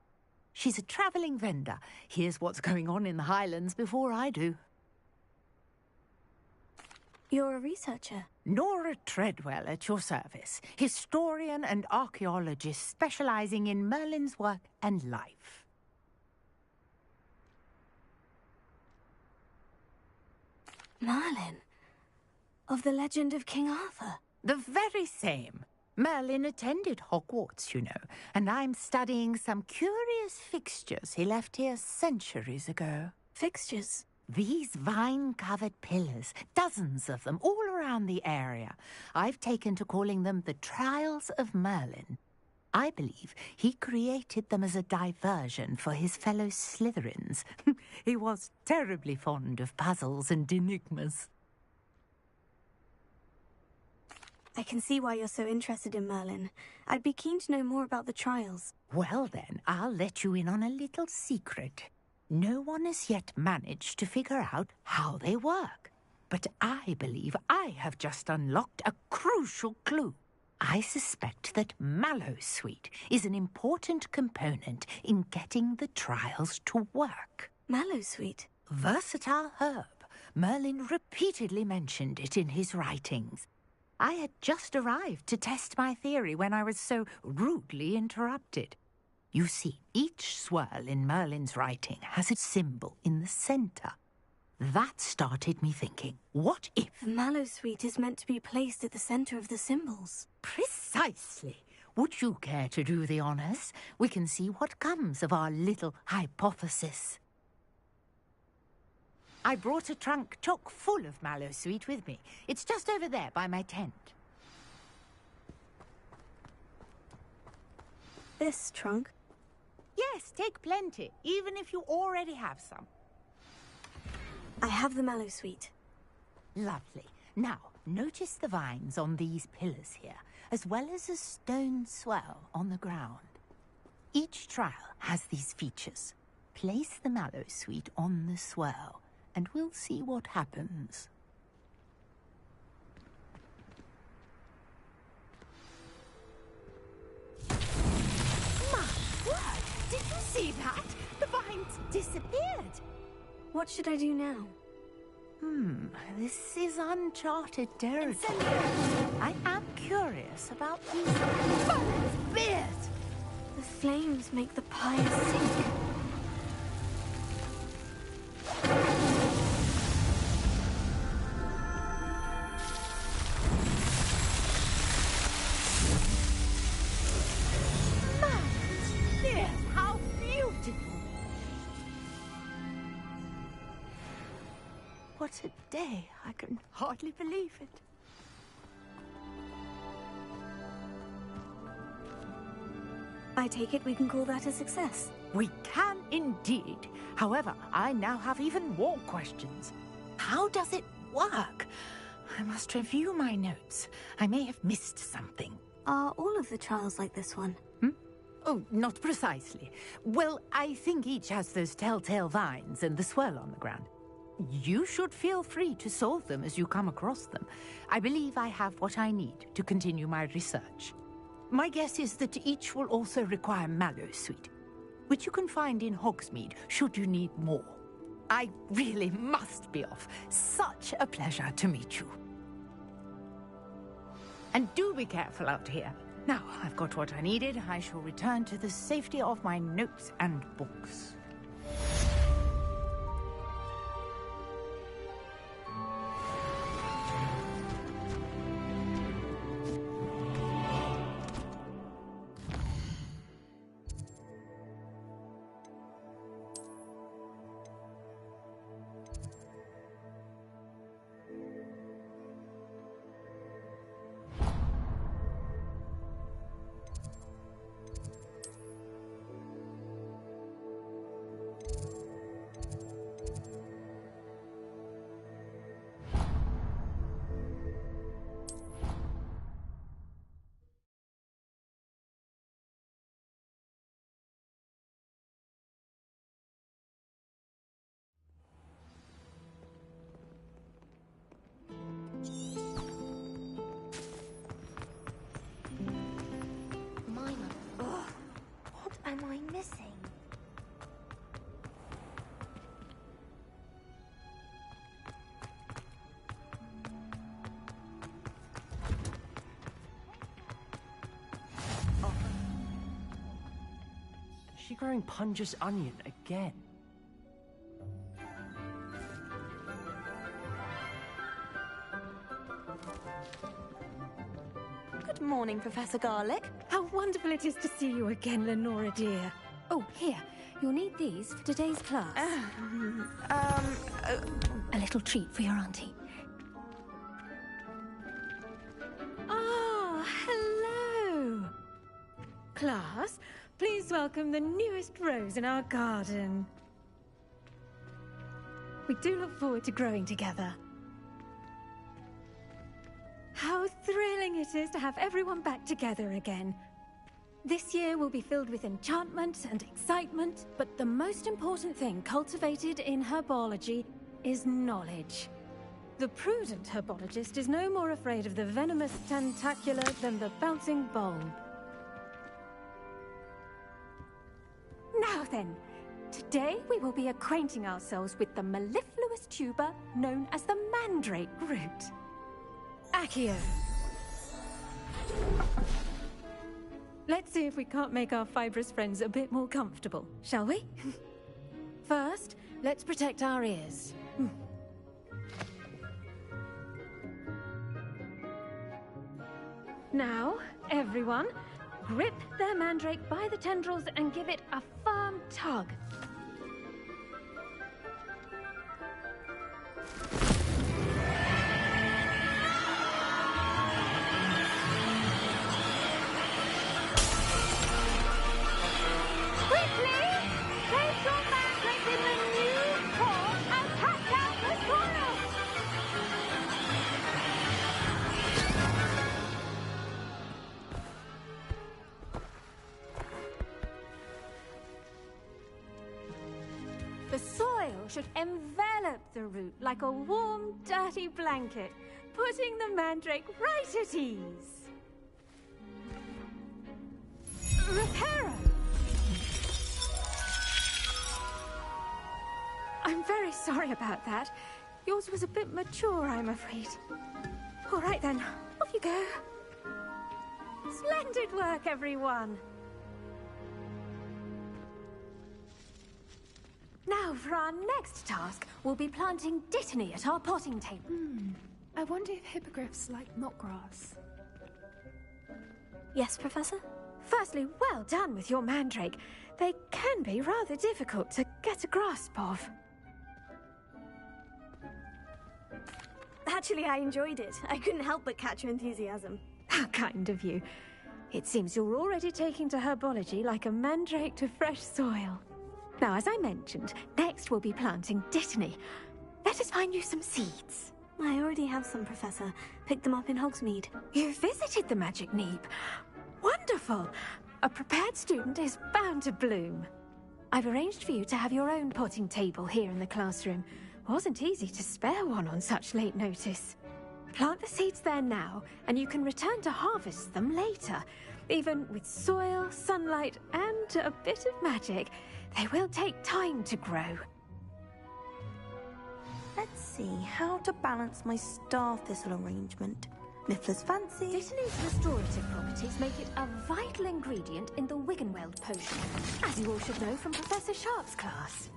She's a travelling vendor. Hears what's going on in the Highlands before I do. You're a researcher? Nora Treadwell at your service. Historian and archaeologist specialising in Merlin's work and life. Merlin? Of the legend of King Arthur? The very same. Merlin attended Hogwarts, you know, and I'm studying some curious fixtures he left here centuries ago. Fixtures? These vine-covered pillars, dozens of them, all around the area. I've taken to calling them the Trials of Merlin. I believe he created them as a diversion for his fellow Slytherins. He was terribly fond of puzzles and enigmas. I can see why you're so interested in Merlin. I'd be keen to know more about the trials. Well then, I'll let you in on a little secret. No one has yet managed to figure out how they work. But I believe I have just unlocked a crucial clue. I suspect that Mallowsweet is an important component in getting the trials to work. Mallowsweet? Versatile herb. Merlin repeatedly mentioned it in his writings. I had just arrived to test my theory when I was so rudely interrupted. You see, each swirl in Merlin's writing has a symbol in the centre. That started me thinking, what if... Mallowsweet is meant to be placed at the centre of the symbols. Precisely. Would you care to do the honours? We can see what comes of our little hypothesis. I brought a trunk chock full of Mallowsweet with me. It's just over there by my tent. This trunk? Yes, take plenty, even if you already have some. I have the Mallowsweet. Lovely. Now, notice the vines on these pillars here, as well as a stone swell on the ground. Each trial has these features. Place the Mallowsweet on the swell, and we'll see what happens. My word! Did you see that? The vines disappeared. What should I do now? This is uncharted territory. I am curious about these Merlin's beard. The flames make the pyre sink. Merlin's beard, how beautiful! What a day. I can hardly believe it. I take it we can call that a success. We can indeed. However, I now have even more questions. How does it work? I must review my notes. I may have missed something. Are all of the trials like this one? Oh, not precisely. Well, I think each has those telltale vines and the swirl on the ground. You should feel free to solve them as you come across them. I believe I have what I need to continue my research. My guess is that each will also require mallow sweet, which you can find in Hogsmeade should you need more. I really must be off. Such a pleasure to meet you. And do be careful out here. Now, I've got what I needed. I shall return to the safety of my notes and books. Am I missing? Is she growing Punja's onion again? Good morning, Professor Garlick. How wonderful it is to see you again, Lenora dear. Oh, here. You'll need these for today's class. A little treat for your auntie. Ah, hello. Class, please welcome the newest rose in our garden. We do look forward to growing together. How thrilling it is to have everyone back together again. This year will be filled with enchantment and excitement, but the most important thing cultivated in herbology is knowledge. The prudent herbologist is no more afraid of the venomous tentacula than the bouncing bulb. Now then, today we will be acquainting ourselves with the mellifluous tuber known as the mandrake root. Accio. Let's see if we can't make our fibrous friends a bit more comfortable, shall we? First, let's protect our ears. Now, everyone, grip their mandrake by the tendrils and give it a firm tug. Should envelop the root like a warm, dirty blanket, putting the mandrake right at ease. Reparo! I'm very sorry about that. Yours was a bit mature, I'm afraid. All right then, off you go. Splendid work, everyone. Now, for our next task, we'll be planting dittany at our potting table. I wonder if hippogriffs like knotgrass. Yes, Professor? Firstly, well done with your mandrake. They can be rather difficult to get a grasp of. Actually, I enjoyed it. I couldn't help but catch your enthusiasm. How kind of you. It seems you're already taking to herbology like a mandrake to fresh soil. Now, as I mentioned, next we'll be planting Dittany. Let us find you some seeds. I already have some, Professor. Picked them up in Hogsmeade. You visited the Magic Neep. Wonderful! A prepared student is bound to bloom. I've arranged for you to have your own potting table here in the classroom. Wasn't easy to spare one on such late notice. Plant the seeds there now, and you can return to harvest them later. Even with soil, sunlight, and a bit of magic, they will take time to grow. Let's see how to balance my star thistle arrangement. Mifflin's fancy. Dittany's restorative properties make it a vital ingredient in the Wiggenweld potion, as you all should know from Professor Sharp's class.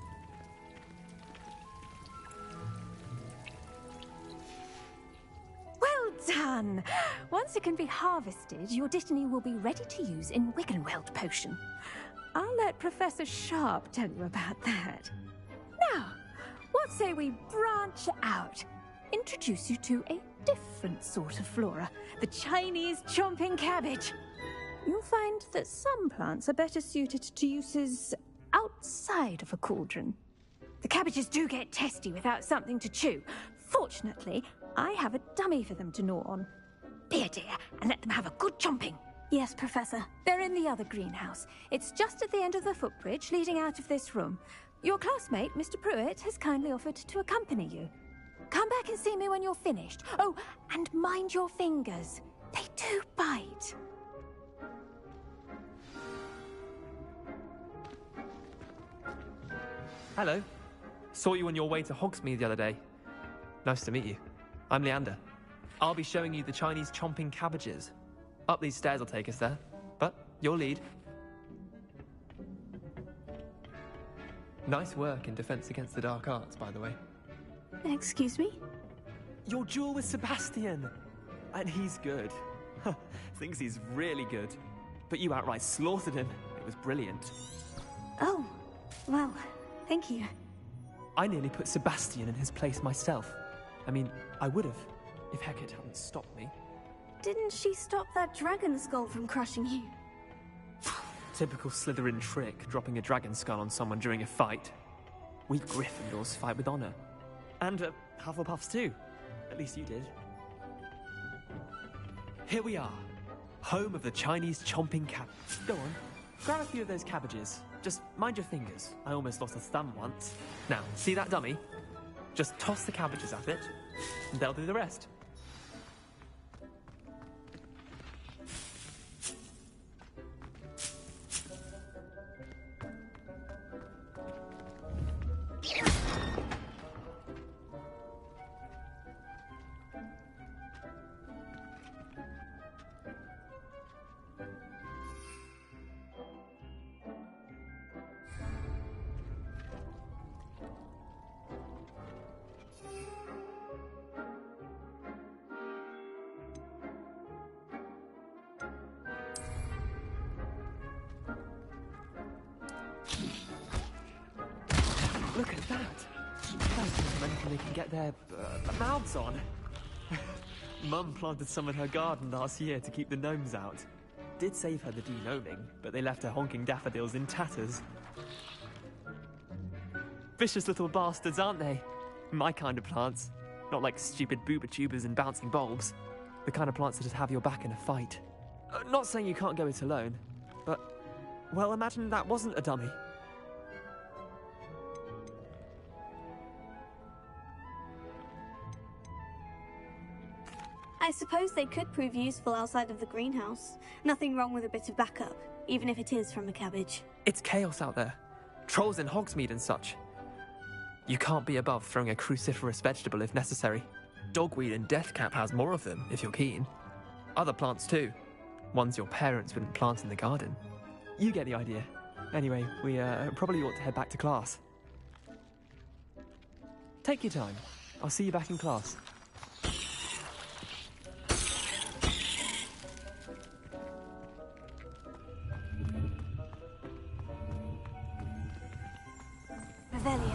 Well done! Once it can be harvested, your Dittany will be ready to use in Wiggenweld potion. I'll let Professor Sharp tell you about that. Now, what say we branch out? Introduce you to a different sort of flora, the Chinese chomping cabbage. You'll find that some plants are better suited to uses outside of a cauldron. The cabbages do get testy without something to chew. Fortunately, I have a dummy for them to gnaw on. Be a dear and let them have a good chomping. Yes, Professor. They're in the other greenhouse. It's just at the end of the footbridge leading out of this room. Your classmate, Mr. Pruitt, has kindly offered to accompany you. Come back and see me when you're finished. Oh, and mind your fingers. They do bite. Hello. Saw you on your way to Hogsmeade the other day. Nice to meet you. I'm Leander. I'll be showing you the Chinese chomping cabbages. Up these stairs will take us there, but your lead. Nice work in Defense Against the Dark Arts, by the way. Excuse me? Your duel with Sebastian! And he's good. Thinks he's really good. But you outright slaughtered him. It was brilliant. Oh, well, thank you. I nearly put Sebastian in his place myself. I mean, I would have, if Hecate hadn't stopped me. Didn't she stop that dragon skull from crushing you? Typical Slytherin trick, dropping a dragon skull on someone during a fight. We Gryffindors fight with honor. And Hufflepuffs too. At least you did. Here we are. Home of the Chinese chomping cabbage. Go on, grab a few of those cabbages. Just mind your fingers. I almost lost a thumb once. Now, see that dummy? Just toss the cabbages at it, and they'll do the rest. Look at that! Those men they can get their mouths on. Mum planted some in her garden last year to keep the gnomes out. Did save her the de-gnoming, but they left her honking daffodils in tatters. Vicious little bastards, aren't they? My kind of plants. Not like stupid booba tubers and bouncing bulbs. The kind of plants that just have your back in a fight. Not saying you can't go it alone, but, well, imagine that wasn't a dummy. I suppose they could prove useful outside of the greenhouse. Nothing wrong with a bit of backup, even if it is from a cabbage. It's chaos out there. Trolls in Hogsmeade and such. You can't be above throwing a cruciferous vegetable if necessary. Dogweed and deathcap has more of them, if you're keen. Other plants too. Ones your parents wouldn't plant in the garden. You get the idea. Anyway, we probably ought to head back to class. Take your time. I'll see you back in class. Revelio.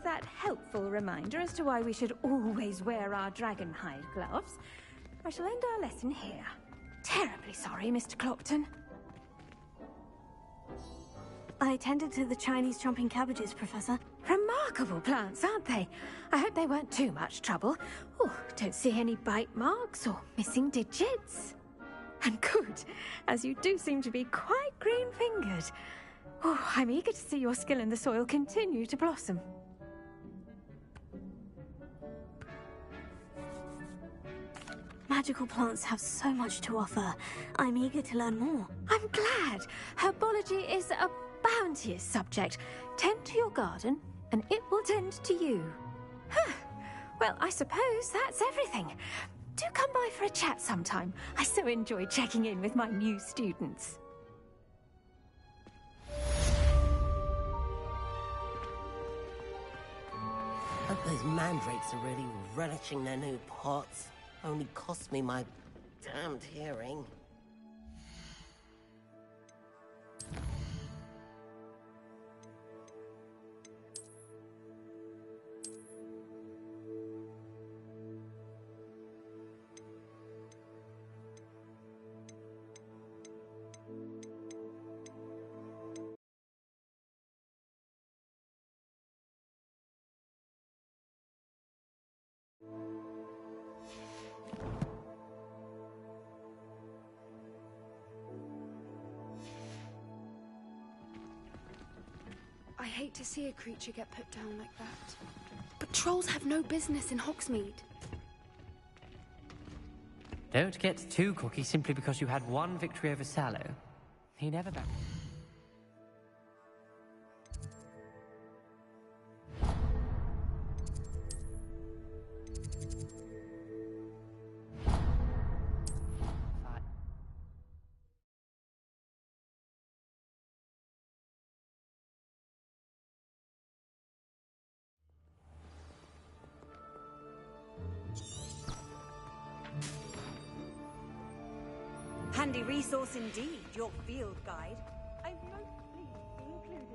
with that helpful reminder as to why we should always wear our dragon hide gloves, I shall end our lesson here. Terribly sorry, Mr. Clockton. I tended to the Chinese chomping cabbages, Professor. Remarkable plants, aren't they? I hope they weren't too much trouble. Oh, don't see any bite marks or missing digits. And good, as you do seem to be quite green-fingered. Oh, I'm eager to see your skill in the soil continue to blossom. Magical plants have so much to offer. I'm eager to learn more. I'm glad. Herbology is a bounteous subject. Tend to your garden, and it will tend to you. Huh. Well, I suppose that's everything. Do come by for a chat sometime. I so enjoy checking in with my new students. Hope those mandrakes are really relishing their new pots. Only cost me my damned hearing. I hate to see a creature get put down like that. But trolls have no business in Hogsmeade. Don't get too cocky simply because you had one victory over Sallow. He never backed. Handy resource indeed, your field guide. I'm most pleased to be included.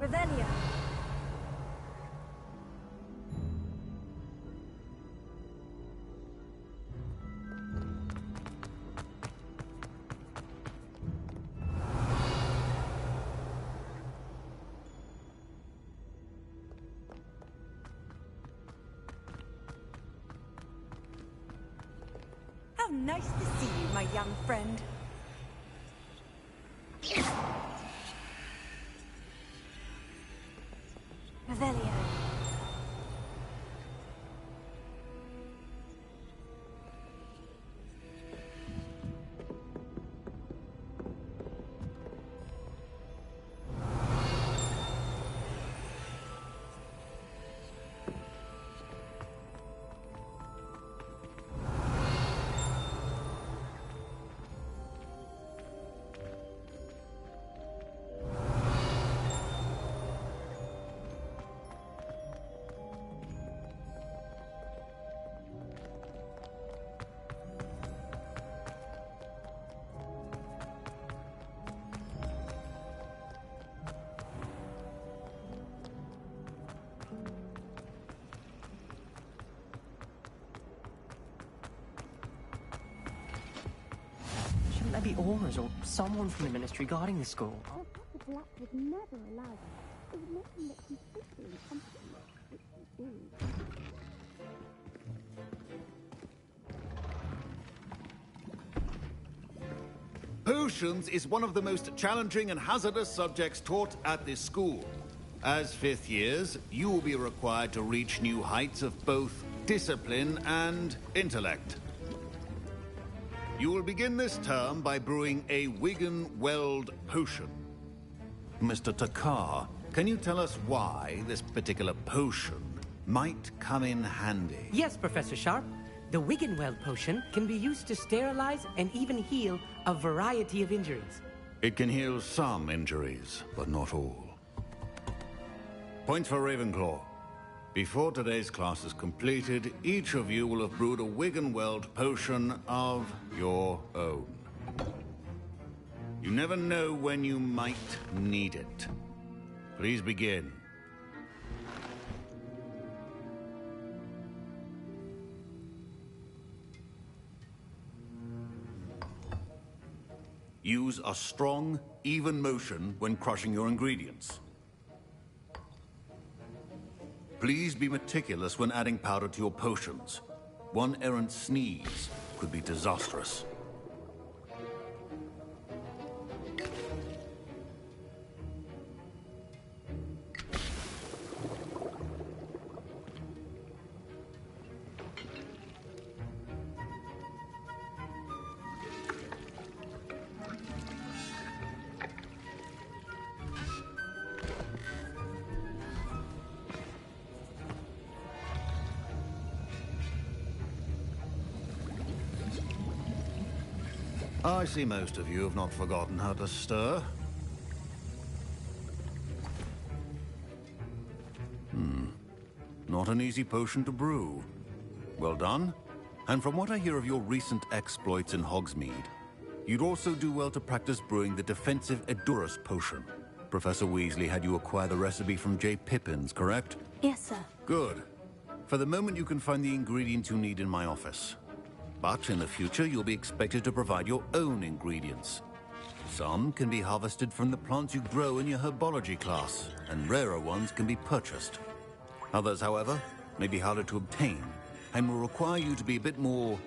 Revelia. How nice to see you, my young friend. Revelia. Shouldn't there be aurors or someone from the ministry guarding the school? Our capital act would never allow that. It would make them look completely incompetent, which we do. Potions is one of the most challenging and hazardous subjects taught at this school. As fifth years, you will be required to reach new heights of both discipline and intellect. You will begin this term by brewing a Wiggenweld potion. Mr. Takar, can you tell us why this particular potion might come in handy? Yes, Professor Sharp. The Wiggenweld potion can be used to sterilize and even heal a variety of injuries. It can heal some injuries, but not all. Points for Ravenclaw. Before today's class is completed, each of you will have brewed a Wiggenweld potion of your own. You never know when you might need it. Please begin. Use a strong, even motion when crushing your ingredients. Please be meticulous when adding powder to your potions. One errant sneeze could be disastrous. I see most of you have not forgotten how to stir. Not an easy potion to brew. Well done. And from what I hear of your recent exploits in Hogsmeade, you'd also do well to practice brewing the defensive Edurus potion. Professor Weasley had you acquire the recipe from J. Pippin's, correct? Yes, sir. Good. For the moment, you can find the ingredients you need in my office. But in the future, you'll be expected to provide your own ingredients. Some can be harvested from the plants you grow in your herbology class, and rarer ones can be purchased. Others, however, may be harder to obtain, and will require you to be a bit more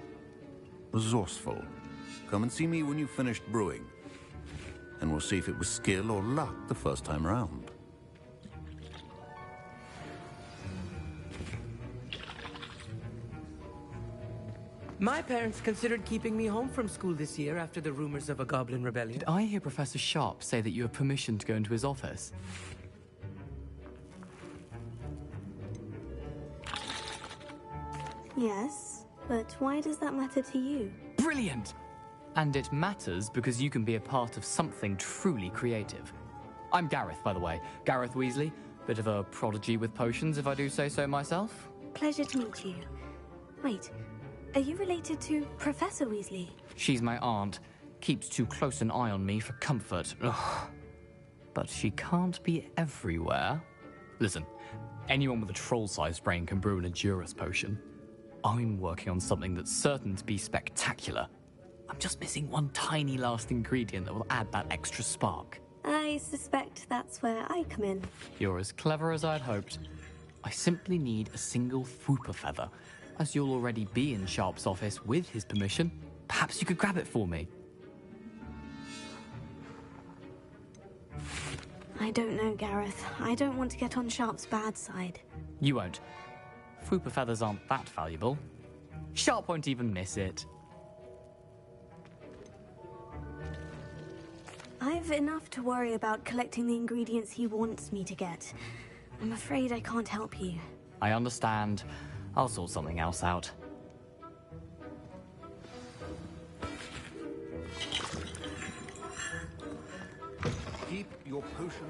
resourceful. Come and see me when you've finished brewing, and we'll see if it was skill or luck the first time around. My parents considered keeping me home from school this year after the rumors of a goblin rebellion. Did I hear Professor Sharp say that you have permission to go into his office? Yes, but why does that matter to you? Brilliant! And it matters because you can be a part of something truly creative. I'm Gareth, by the way. Gareth Weasley. Bit of a prodigy with potions, if I do say so myself. Pleasure to meet you. Wait, are you related to Professor Weasley? She's my aunt. Keeps too close an eye on me for comfort. Ugh. But she can't be everywhere. Listen, anyone with a troll-sized brain can brew an Edurus potion. I'm working on something that's certain to be spectacular. I'm just missing one tiny last ingredient that will add that extra spark. I suspect that's where I come in. You're as clever as I'd hoped. I simply need a single Fwooper feather. As you'll already be in Sharp's office with his permission, perhaps you could grab it for me. I don't know, Gareth. I don't want to get on Sharp's bad side. You won't. Fwooper feathers aren't that valuable. Sharp won't even miss it. I've enough to worry about collecting the ingredients he wants me to get. I'm afraid I can't help you. I understand. I'll sort something else out. Keep your potion.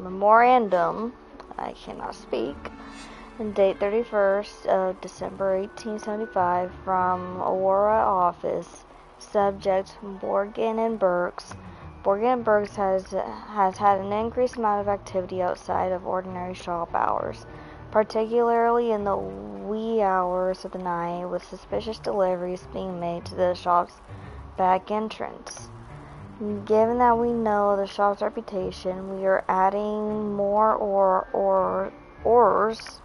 Memorandum, I cannot speak, and date 31st of December 1875 from Aurora office, subject Borgin and Burks. Borgin and Burks has had an increased amount of activity outside of ordinary shop hours. particularly in the wee hours of the night, with suspicious deliveries being made to the shop's back entrance. Given that we know the shop's reputation, we are adding more ors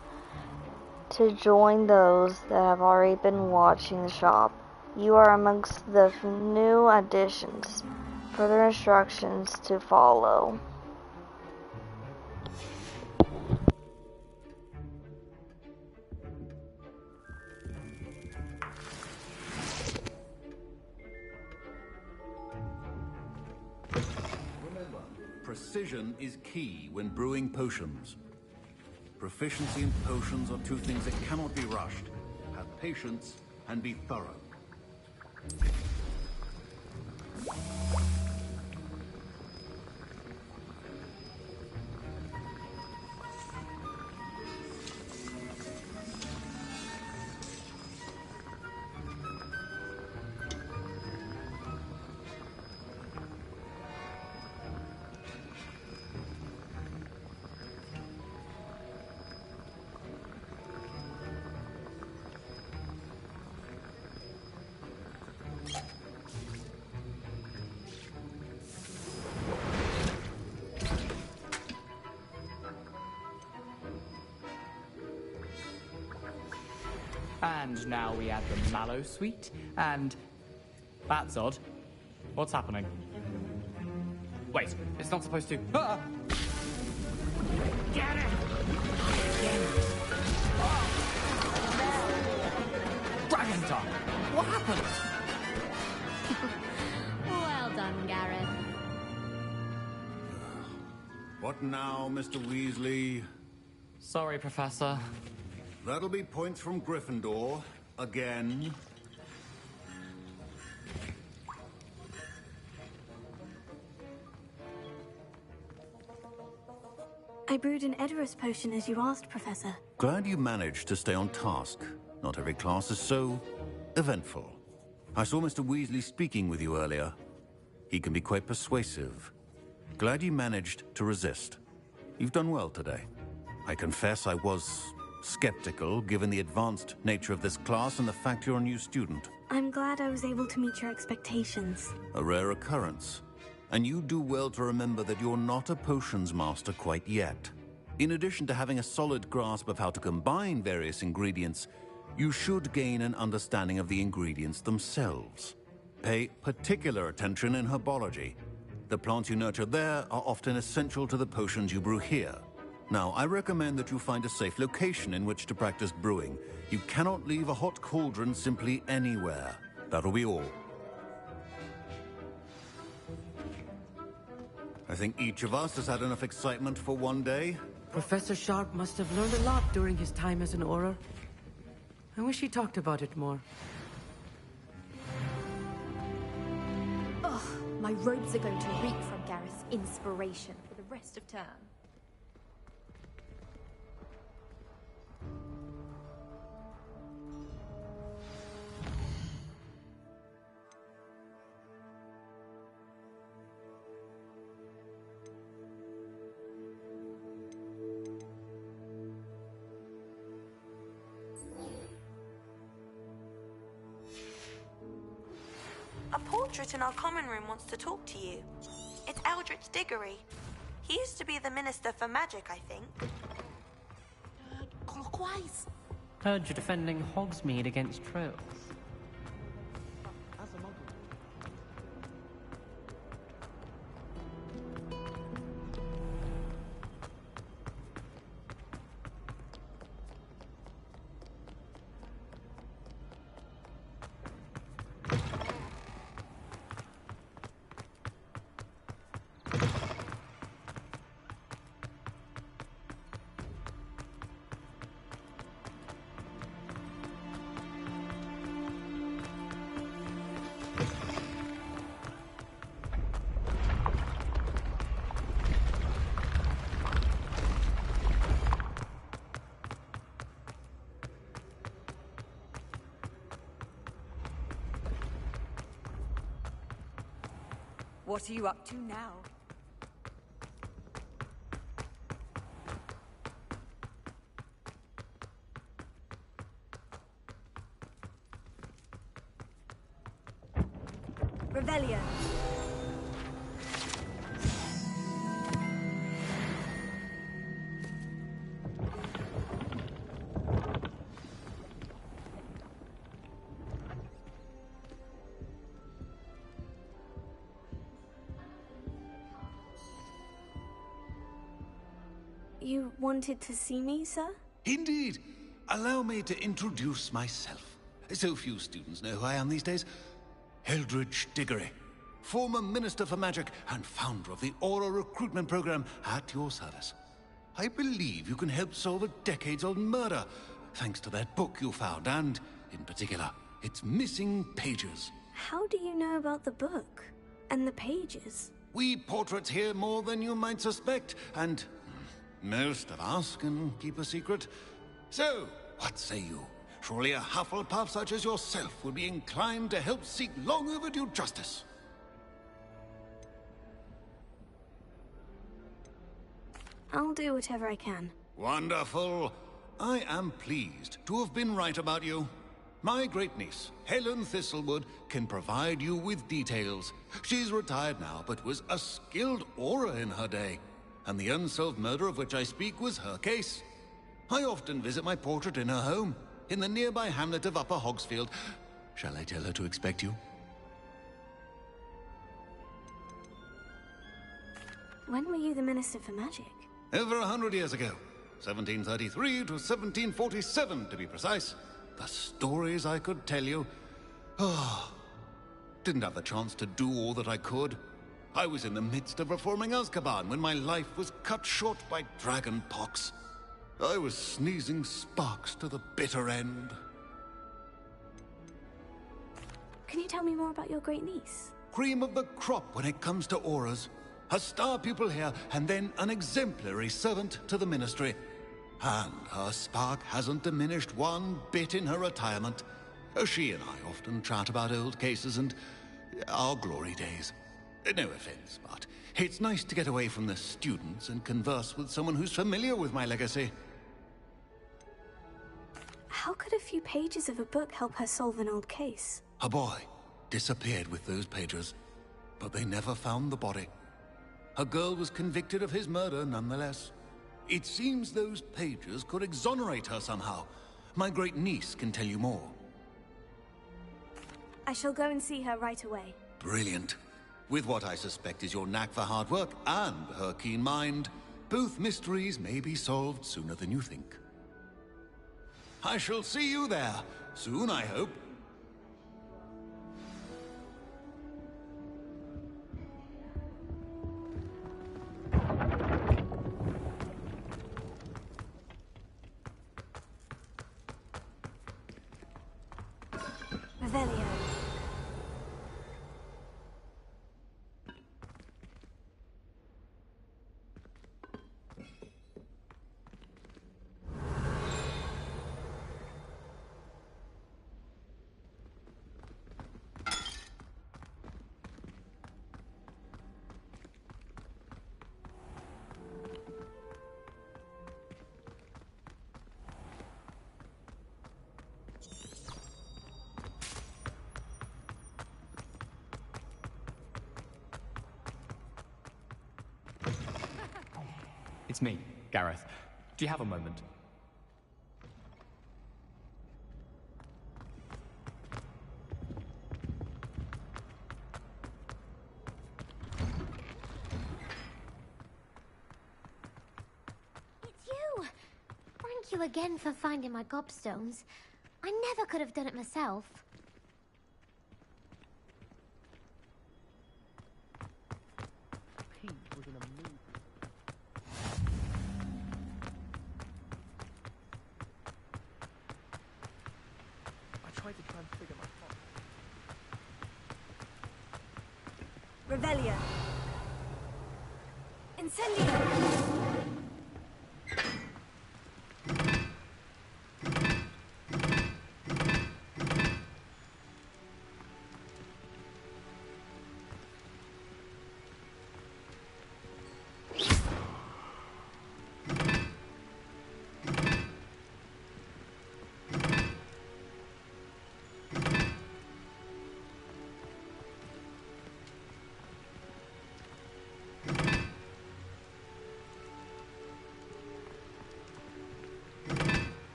to join those that have already been watching the shop. You are amongst the new additions. Further instructions to follow. Remember, precision is key when brewing potions. Proficiency in potions are two things that cannot be rushed. Have patience and be thorough. And now we add the mallow sweet, and... That's odd. What's happening? Wait, it's not supposed to... Ah! Get it! Dragon tongue! What happened? Well done, Gareth. What now, Mr. Weasley? Sorry, Professor. That'll be points from Gryffindor. Again. I brewed an Edorus potion as you asked, Professor. Glad you managed to stay on task. Not every class is so eventful. I saw Mr. Weasley speaking with you earlier. He can be quite persuasive. Glad you managed to resist. You've done well today. I confess I was skeptical, given the advanced nature of this class and the fact you're a new student. I'm glad I was able to meet your expectations. A rare occurrence. And you do well to remember that you're not a potions master quite yet. In addition to having a solid grasp of how to combine various ingredients, you should gain an understanding of the ingredients themselves. Pay particular attention in herbology. The plants you nurture there are often essential to the potions you brew here. Now, I recommend that you find a safe location in which to practice brewing. You cannot leave a hot cauldron simply anywhere. That'll be all. I think each of us has had enough excitement for one day. Professor Sharp must have learned a lot during his time as an Auror. I wish he talked about it more. Ugh, my robes are going to reek from Gareth's inspiration for the rest of term. A portrait in our common room wants to talk to you. It's Eldritch Diggory. He used to be the Minister for Magic, I think. Clockwise. Heard you're defending Hogsmeade against trolls. What are you up to now? Revelio. You wanted to see me, sir? Indeed. Allow me to introduce myself. So few students know who I am these days. Eldridge Diggory, former Minister for Magic and founder of the Aura Recruitment Program, at your service. I believe you can help solve a decades-old murder, thanks to that book you found, and, in particular, its missing pages. How do you know about the book? And the pages? We portraits hear more than you might suspect, and most of us can keep a secret. So, what say you? Surely a Hufflepuff such as yourself would be inclined to help seek long overdue justice. I'll do whatever I can. Wonderful. I am pleased to have been right about you. My great-niece, Helen Thistlewood, can provide you with details. She's retired now, but was a skilled aura in her day. And the unsolved murder of which I speak was her case. I often visit my portrait in her home, in the nearby hamlet of Upper Hogsfield. Shall I tell her to expect you? When were you the Minister for Magic? Over 100 years ago. 1733 to 1747, to be precise. The stories I could tell you. Oh, didn't have the chance to do all that I could. I was in the midst of reforming Azkaban when my life was cut short by dragon pox. I was sneezing sparks to the bitter end. Can you tell me more about your great niece? Cream of the crop when it comes to auras. A star pupil here, and then an exemplary servant to the ministry. And her spark hasn't diminished one bit in her retirement. She and I often chat about old cases and our glory days. No offense, but it's nice to get away from the students and converse with someone who's familiar with my legacy. How could a few pages of a book help her solve an old case? A boy disappeared with those pages, but they never found the body. A girl was convicted of his murder nonetheless. It seems those pages could exonerate her somehow. My great niece can tell you more. I shall go and see her right away. Brilliant. With what I suspect is your knack for hard work and her keen mind, both mysteries may be solved sooner than you think. I shall see you there, soon I hope. Revelio. It's me, Gareth. Do you have a moment? It's you! Thank you again for finding my gobstones. I never could have done it myself. Revelio. Incendio.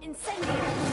Incendio!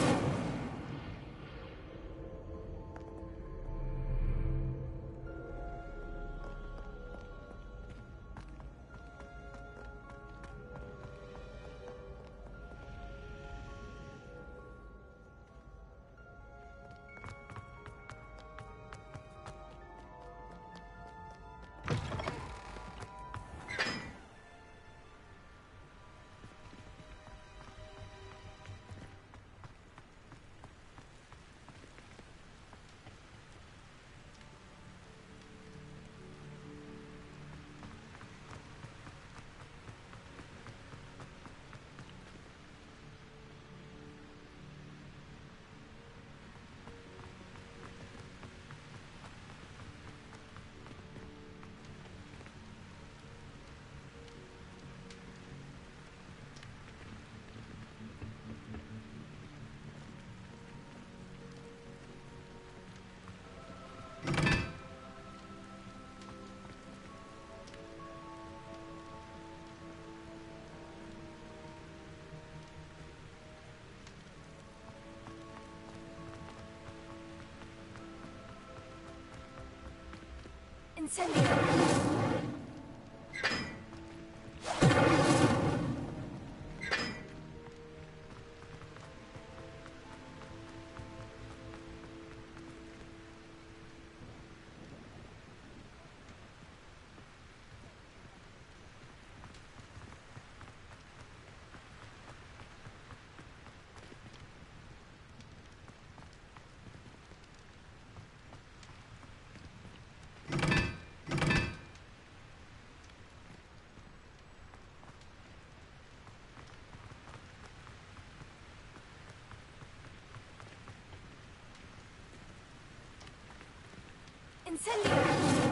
Incendio! Incendio!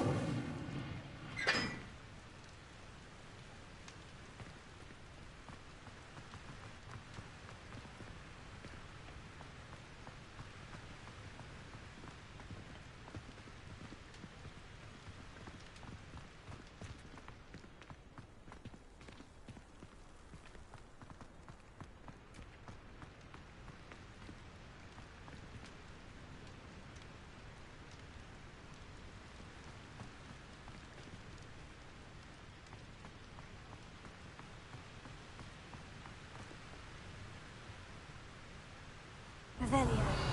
Revelio.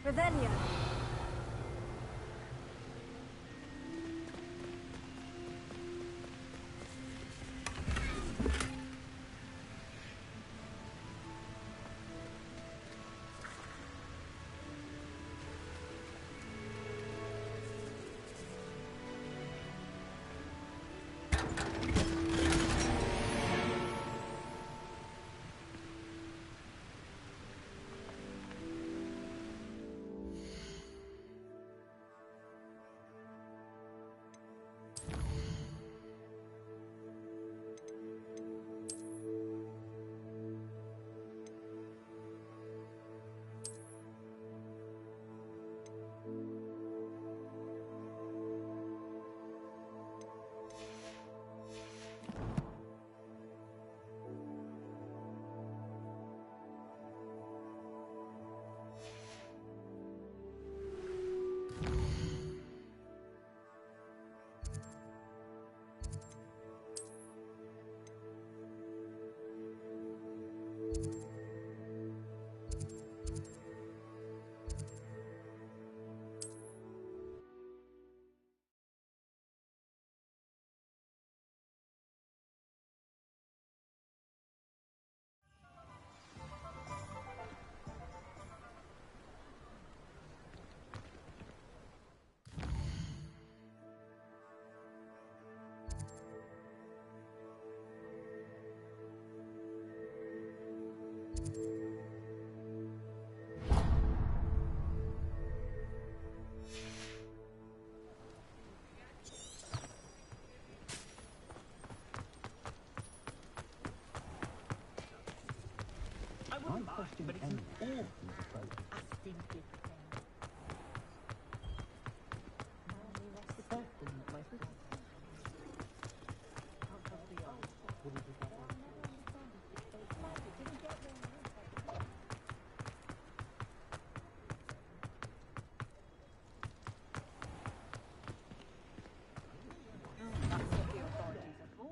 Revelio.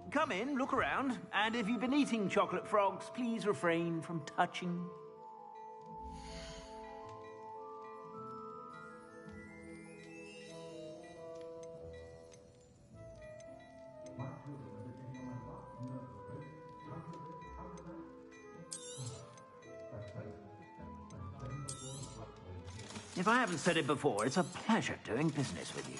Come in, look around, and if you've been eating chocolate frogs, please refrain from touching. If I haven't said it before, it's a pleasure doing business with you.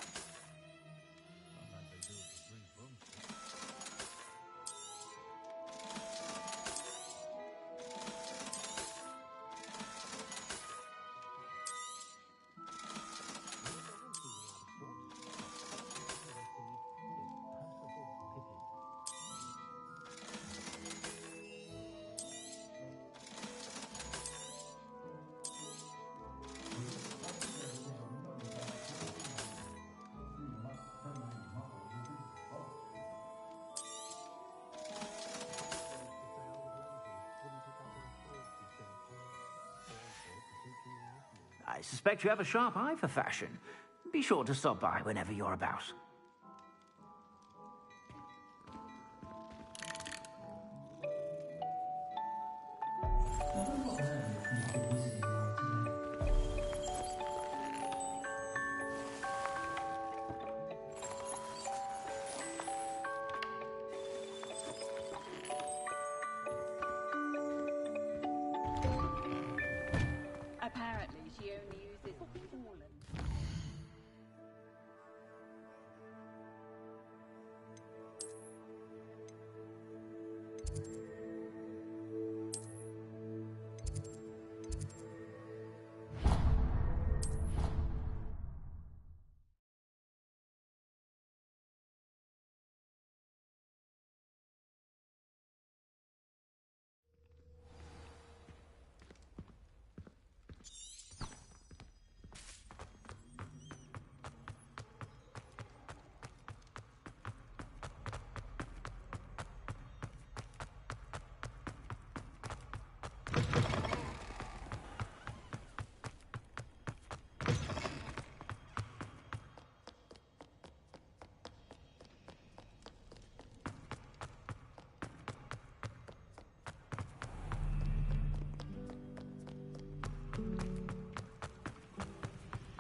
I suspect you have a sharp eye for fashion. Be sure to stop by whenever you're about. Apparently, she only uses fallen.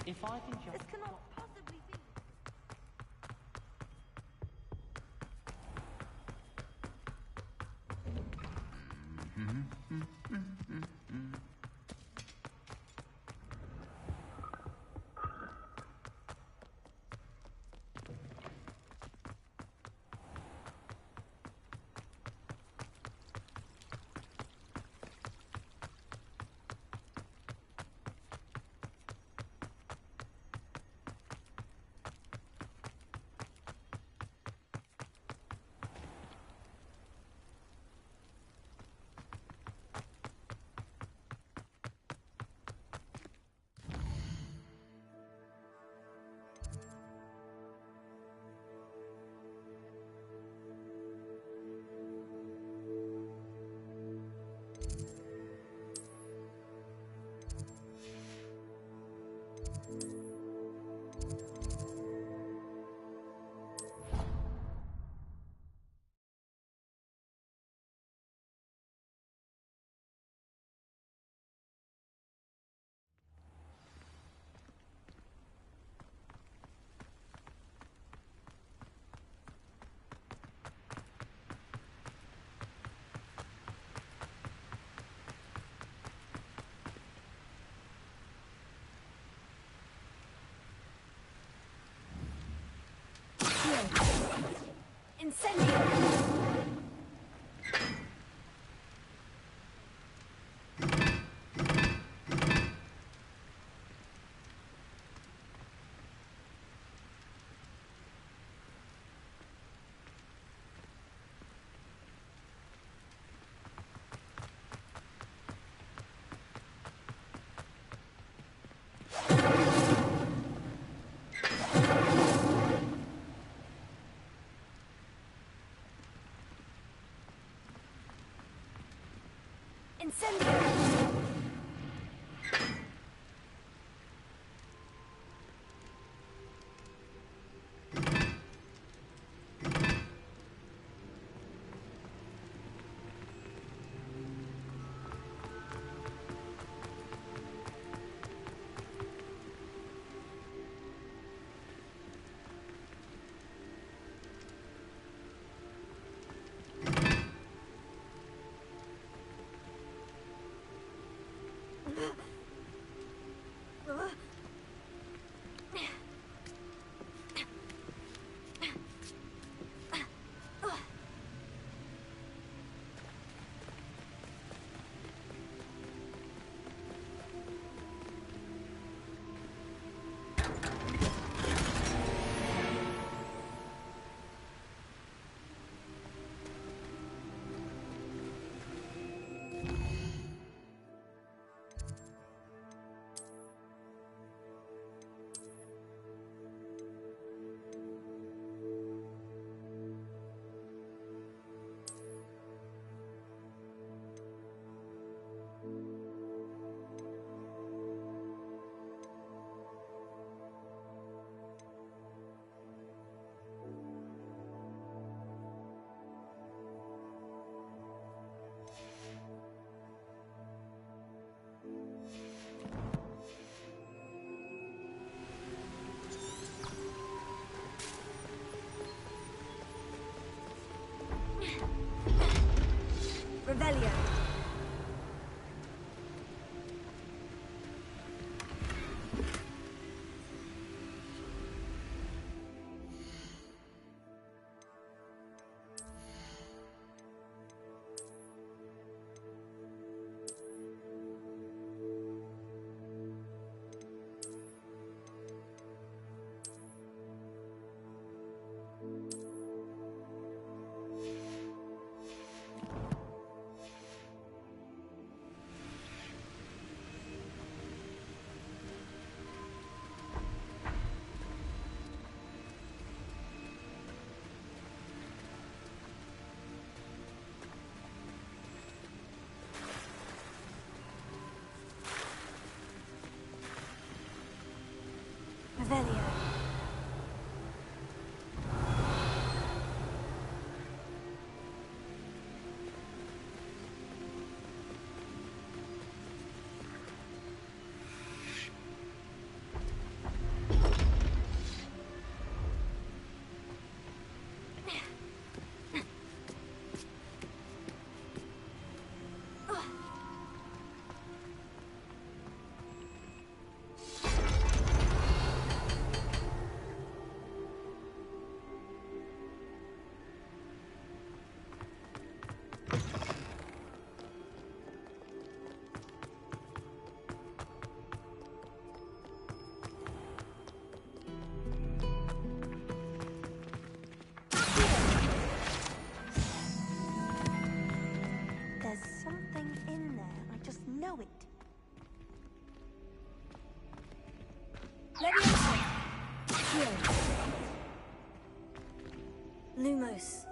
If I can just... This cannot possibly be. Incendio! Incendio! Revelio. Revelio. There's something in there. I just know it. Leviosa. Lumos.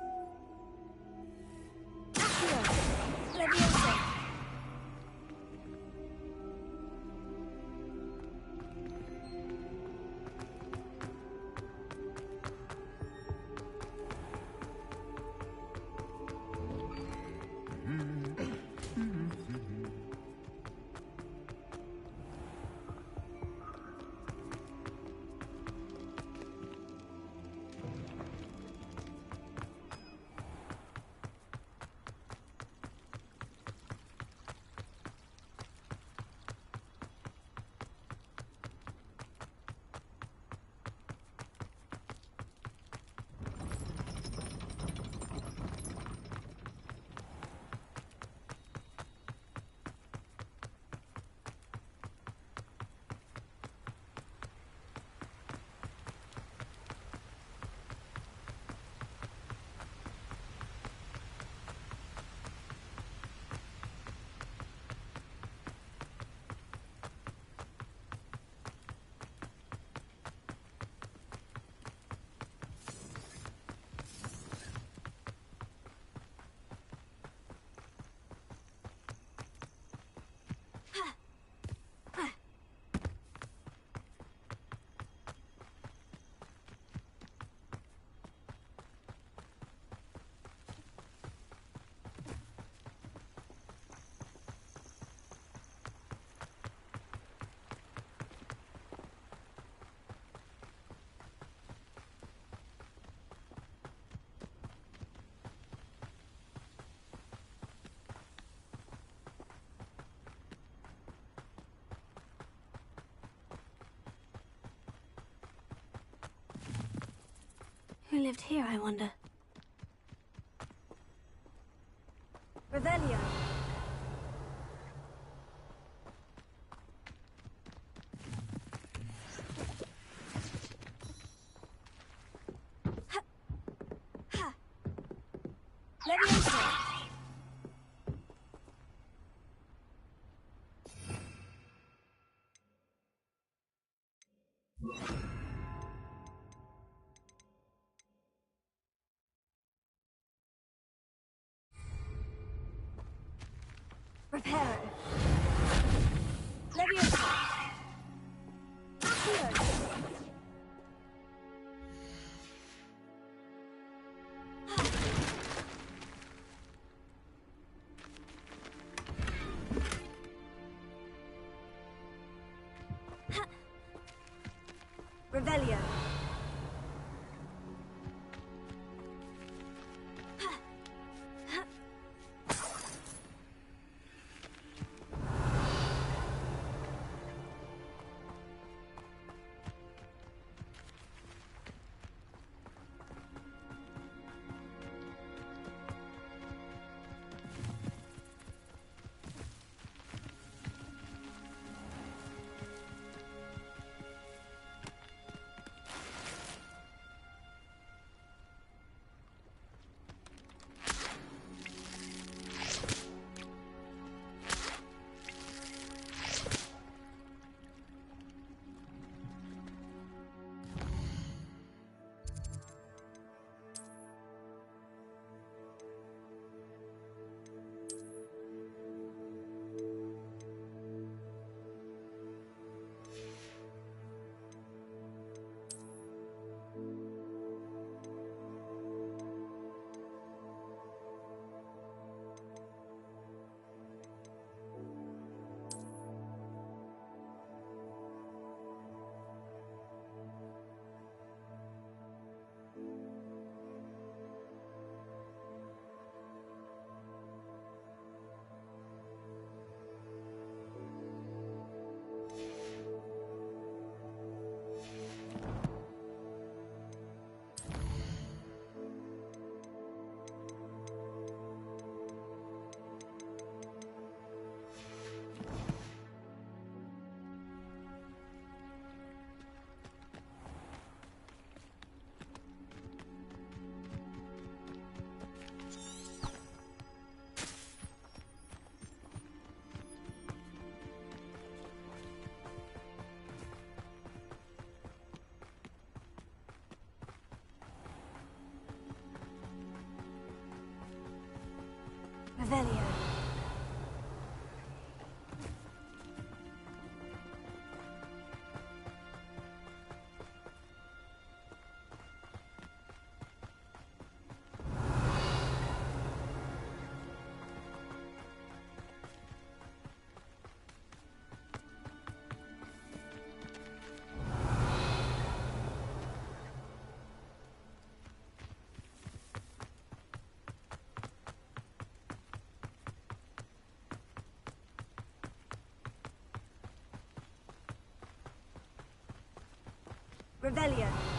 Leviosa. lived here, I wonder? Revelio. Leviosa. Reparo. Leviosa. Accio. Revelio. Revelio. Revelio.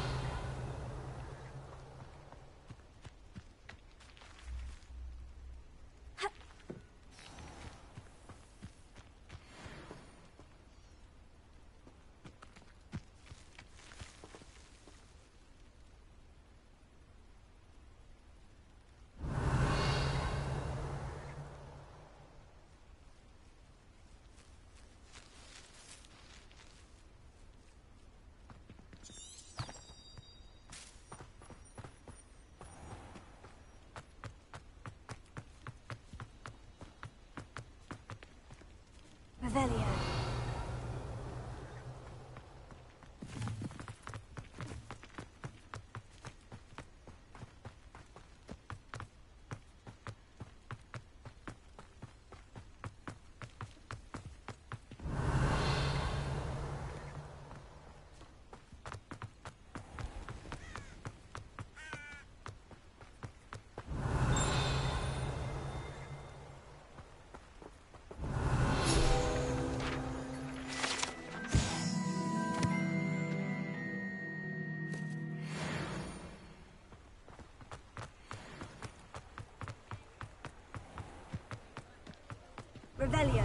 Revelio.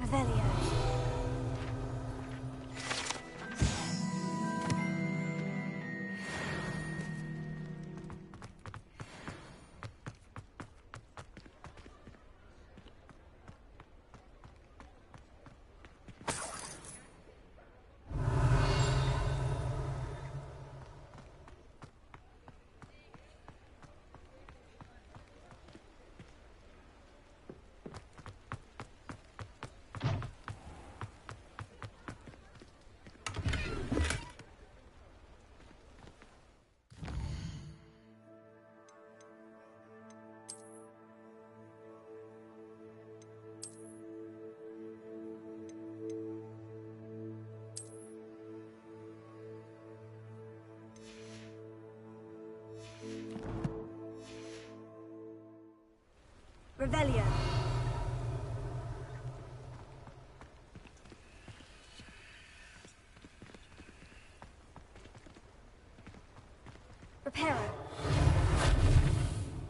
Revelio. Revelio. Reparo.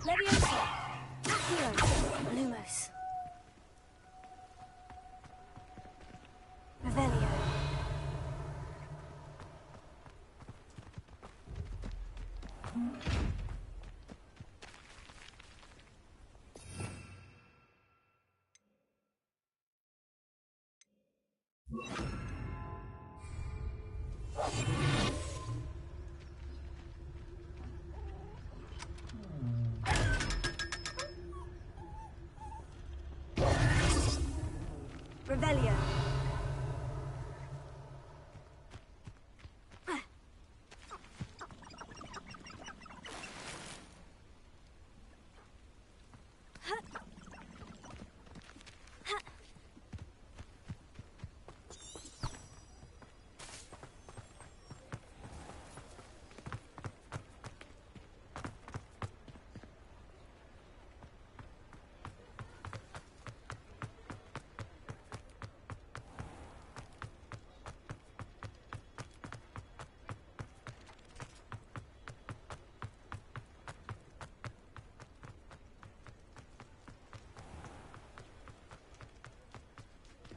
Leviosa. Accio. Lumos. Revelio. Revelio.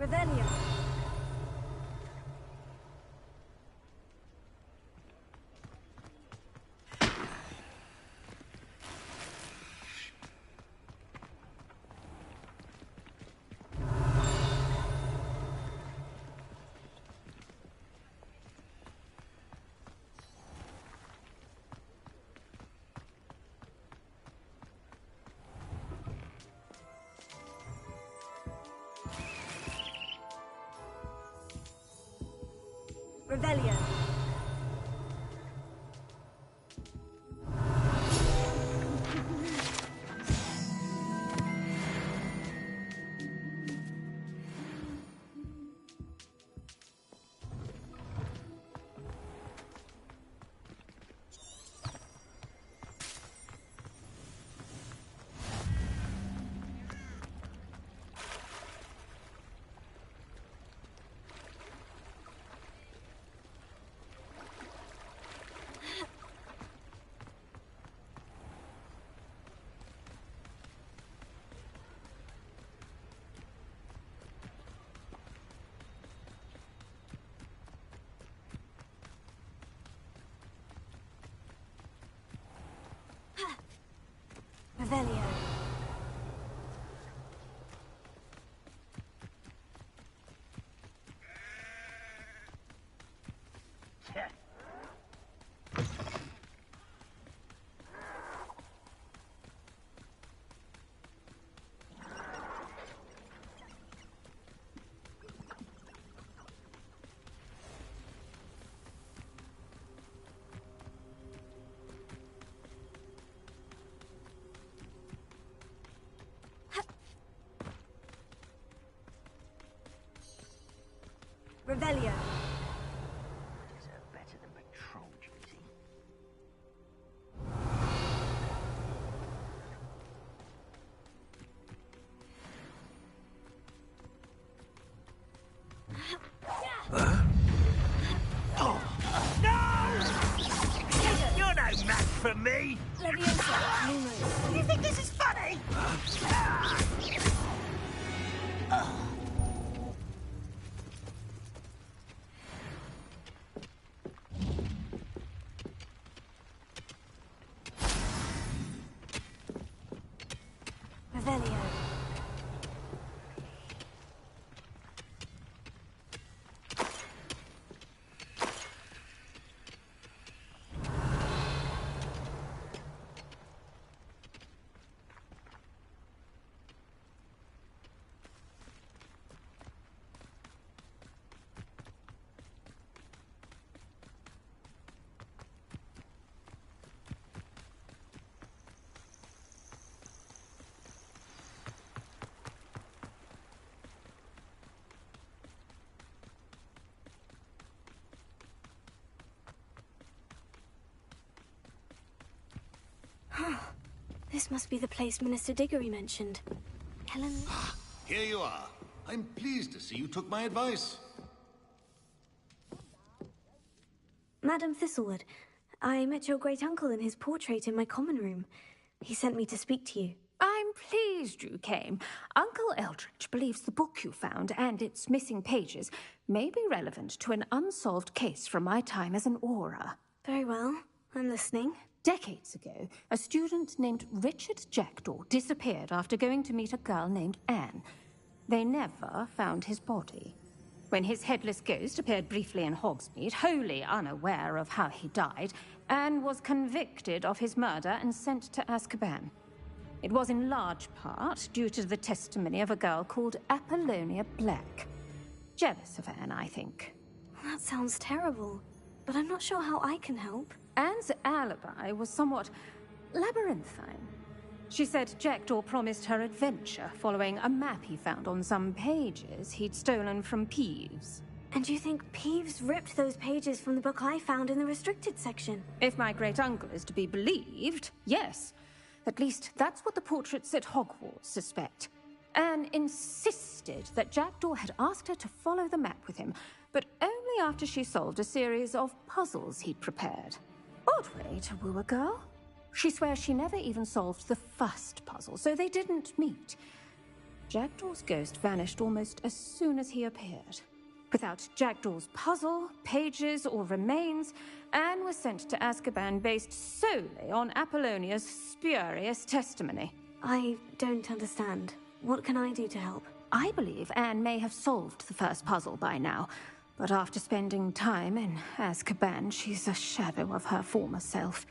Revelio. Revelio. Revelio. Deserve better than patrol duty. You're no match for me! Leviosa. Lumos. You think this is funny? Revelio. This must be the place Minister Diggory mentioned. Helen... Here you are. I'm pleased to see you took my advice. Madam Thistlewood, I met your great-uncle in his portrait in my common room. He sent me to speak to you. I'm pleased you came. Uncle Eldridge believes the book you found and its missing pages may be relevant to an unsolved case from my time as an Auror. Very well. I'm listening. Decades ago, a student named Richard Jackdaw disappeared after going to meet a girl named Anne. They never found his body. When his headless ghost appeared briefly in Hogsmeade, wholly unaware of how he died, Anne was convicted of his murder and sent to Azkaban. It was in large part due to the testimony of a girl called Apollonia Black. Jealous of Anne, I think. That sounds terrible, but I'm not sure how I can help. Anne's alibi was somewhat labyrinthine. She said Jackdaw promised her adventure following a map he found on some pages he'd stolen from Peeves. And you think Peeves ripped those pages from the book I found in the restricted section? If my great-uncle is to be believed, yes. At least that's what the portraits at Hogwarts suspect. Anne insisted that Jackdaw had asked her to follow the map with him, but only after she solved a series of puzzles he'd prepared. Odd way to woo a girl. She swears she never even solved the first puzzle, so they didn't meet. Jackdaw's ghost vanished almost as soon as he appeared. Without Jackdaw's puzzle, pages, or remains, Anne was sent to Azkaban based solely on Apollonia's spurious testimony. I don't understand. What can I do to help? I believe Anne may have solved the first puzzle by now, but after spending time in Azkaban, she's a shadow of her former self.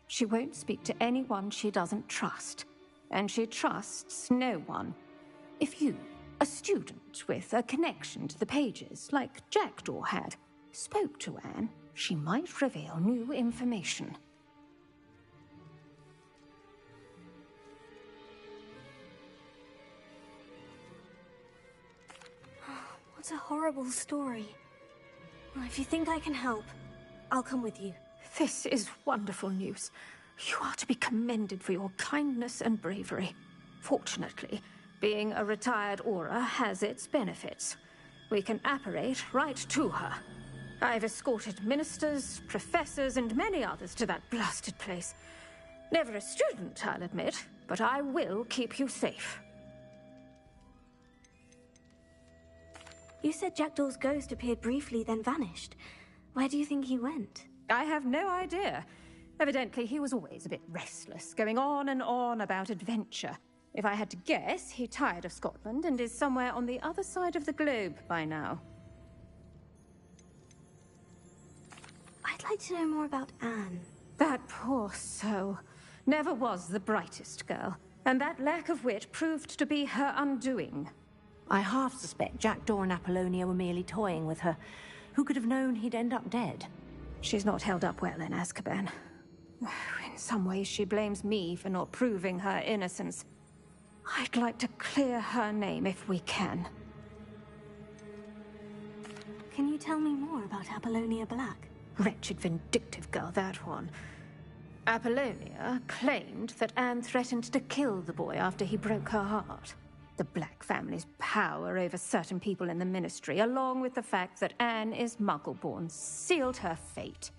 She won't speak to anyone she doesn't trust, and she trusts no one. If you, a student with a connection to the pages, like Jackdaw had, spoke to Anne, she might reveal new information. What a horrible story. Well, if you think I can help, I'll come with you. This is wonderful news. You are to be commended for your kindness and bravery. Fortunately, being a retired Auror has its benefits. We can apparate right to her. I've escorted ministers, professors, and many others to that blasted place. Never a student, I'll admit, but I will keep you safe. You said Jackdaw's ghost appeared briefly, then vanished. Where do you think he went? I have no idea. Evidently, he was always a bit restless, going on and on about adventure. If I had to guess, he tired of Scotland and is somewhere on the other side of the globe by now. I'd like to know more about Anne. That poor soul. Never was the brightest girl, and that lack of wit proved to be her undoing. I half suspect Jackdaw and Apollonia were merely toying with her. Who could have known he'd end up dead? She's not held up well in Azkaban. In some ways, she blames me for not proving her innocence. I'd like to clear her name if we can. Can you tell me more about Apollonia Black? Wretched, vindictive girl, that one. Apollonia claimed that Anne threatened to kill the boy after he broke her heart. The Black family's power over certain people in the Ministry, along with the fact that Anne is Muggle-born, sealed her fate.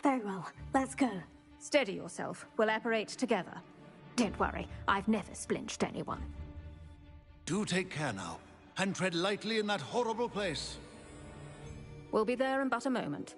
Very well, let's go. Steady yourself. We'll apparate together. Don't worry, I've never splinched anyone. Do take care now, and tread lightly in that horrible place. We'll be there in but a moment.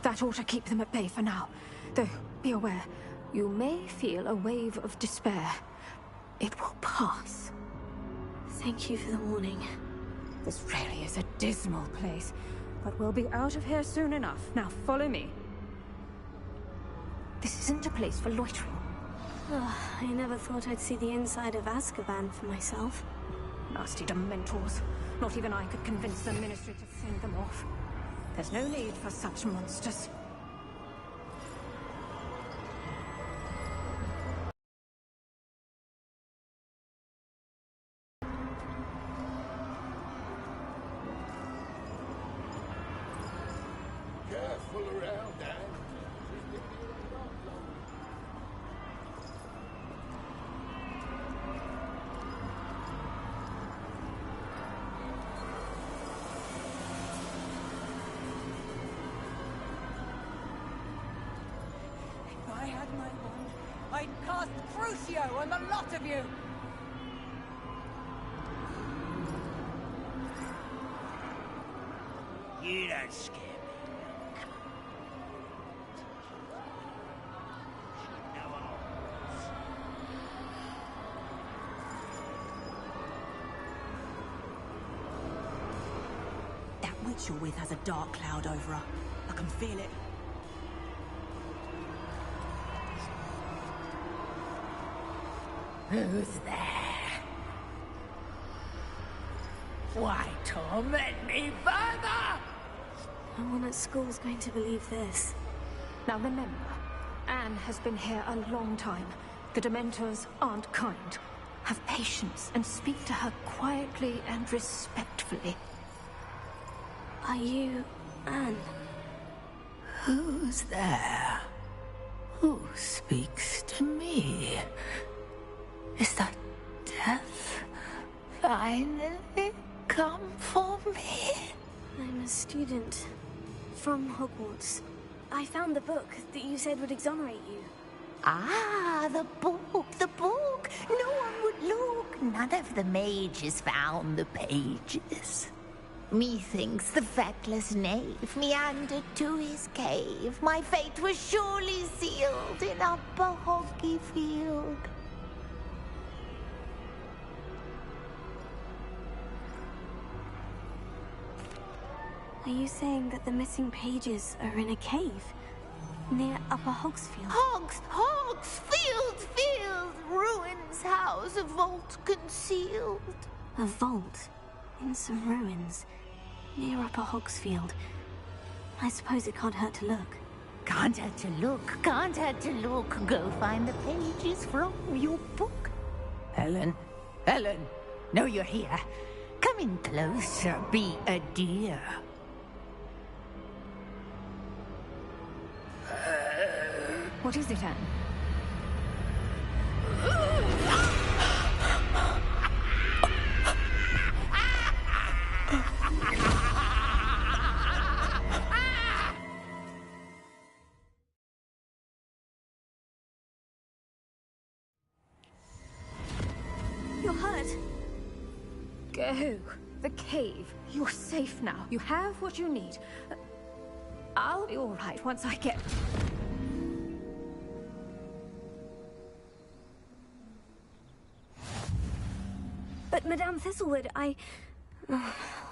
That ought to keep them at bay for now. Though, be aware, you may feel a wave of despair. It will pass. Thank you for the warning. This really is a dismal place, but we'll be out of here soon enough. Now, follow me. This isn't a place for loitering. Oh, I never thought I'd see the inside of Azkaban for myself. Nasty Dementors. Not even I could convince the Ministry to send them off. There's no need for such monsters. Careful around, Anne. If I had my wand, I'd cast Crucio on the lot of you! You don't scare me. That witch you're with has a dark cloud over her. I can feel it. Who's there? Why torment me further? No one at school's going to believe this. Now remember, Anne has been here a long time. The Dementors aren't kind. Have patience and speak to her quietly and respectfully. Are you Anne? Who's there? Who speaks to me? Is that death finally come for me? I'm a student from Hogwarts. I found the book that you said would exonerate you. Ah, the book, the book! No one would look. None of the mages found the pages. Methinks the feckless knave meandered to his cave. My fate was surely sealed in Upper Hogsfield. Are you saying that the missing pages are in a cave near Upper Hogsfield? Hogsfield, ruins house, a vault concealed. A vault in some ruins near Upper Hogsfield. I suppose it can't hurt to look. Can't hurt to look, can't hurt to look. Go find the pages from your book. Helen, know you're here. Come in closer, be a dear. What is it, Anne? You're hurt. Go. The cave. You're safe now. You have what you need. I'll be all right once I get... But Madame Thistlewood,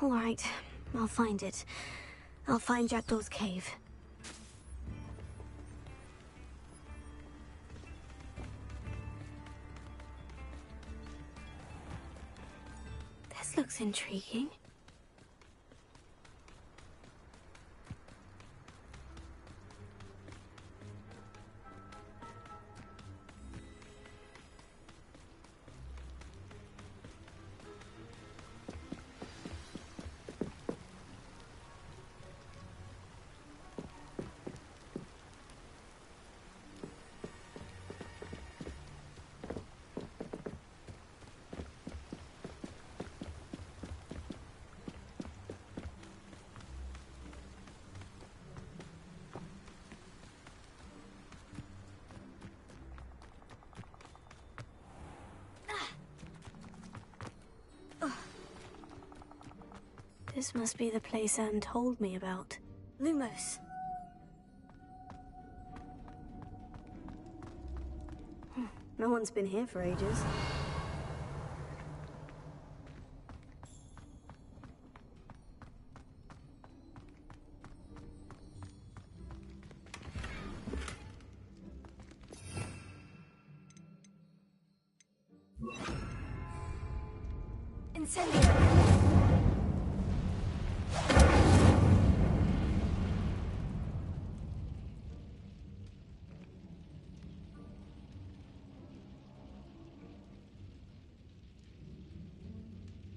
all right, I'll find it. I'll find Jackdaw's cave. This looks intriguing. This must be the place Anne told me about. Lumos. No one's been here for ages. Incendio!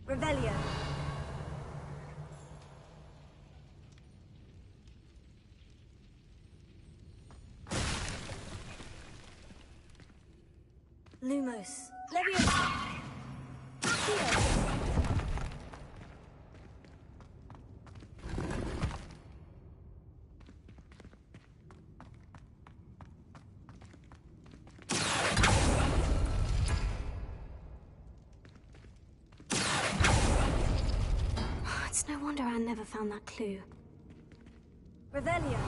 Revelio. Lumos. Leviosa. Accio. It's no wonder Anne never found that clue. Revelio.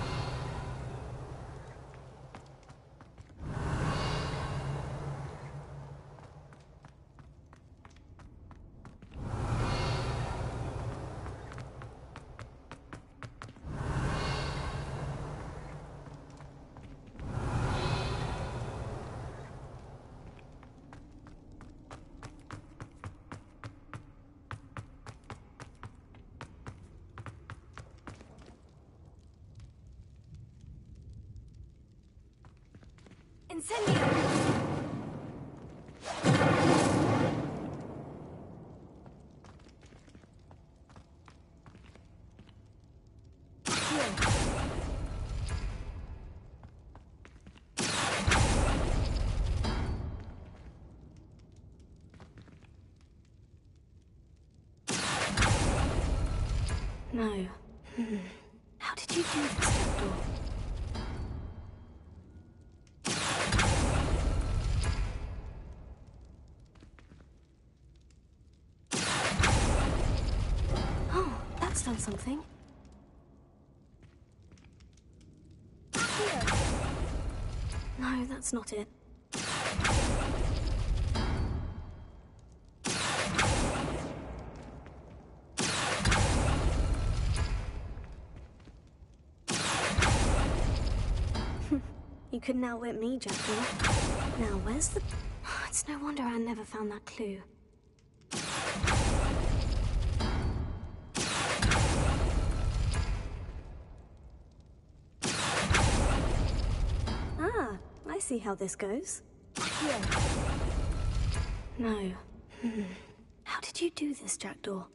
Incendio! No. How did you do this, Jackdaw? Done something. Here. No, that's not it. You couldn't outwit me, Jackdaw. Now, where's the... It's no wonder Anne never found that clue. I see how this goes. Here. No. How did you do this, Jackdaw?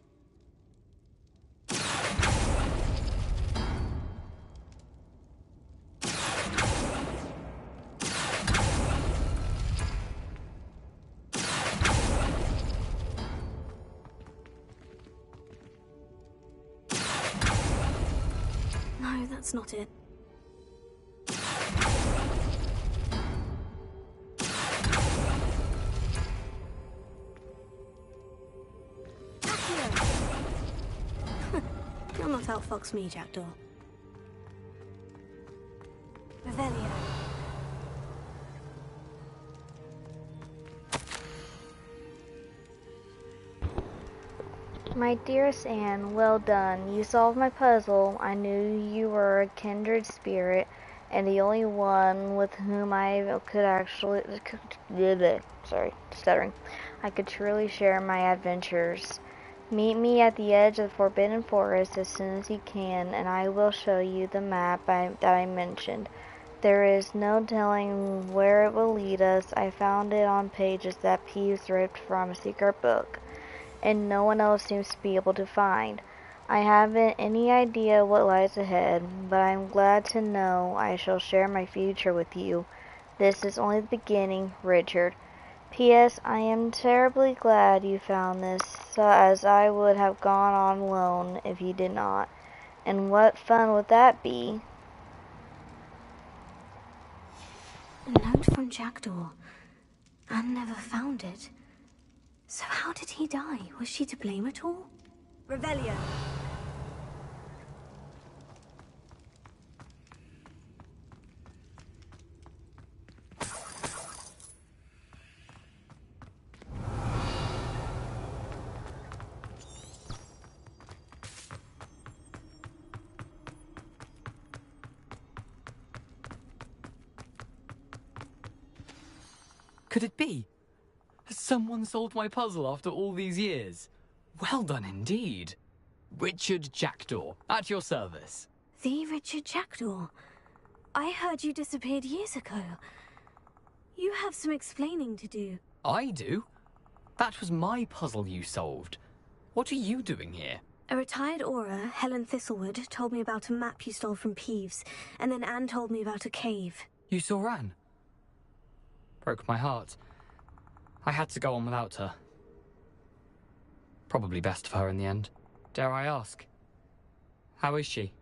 No, that's not it. You'll not outfox me, Jackdaw. Revelio. My dearest Anne, well done. You solved my puzzle. I knew you were a kindred spirit, and the only one with whom I could actually... Sorry, stuttering. I could truly share my adventures. Meet me at the edge of the Forbidden Forest as soon as you can, and I will show you the map that I mentioned. There is no telling where it will lead us. I found it on pages that Peeves ripped from a secret book, and no one else seems to be able to find. I haven't any idea what lies ahead, but I'm glad to know I shall share my future with you. This is only the beginning, Richard. P.S. I am terribly glad you found this, as I would have gone on alone if you did not. And what fun would that be? A note from Jackdaw. Anne never found it. So how did he die? Was she to blame at all? Revelio. Could it be? Has someone solved my puzzle after all these years? Well done indeed. Richard Jackdaw, at your service. The Richard Jackdaw? I heard you disappeared years ago. You have some explaining to do. I do? That was my puzzle you solved. What are you doing here? A retired Aura, Helen Thistlewood, told me about a map you stole from Peeves, and then Anne told me about a cave. You saw Anne? Broke my heart. I had to go on without her. Probably best for her in the end. Dare I ask? How is she?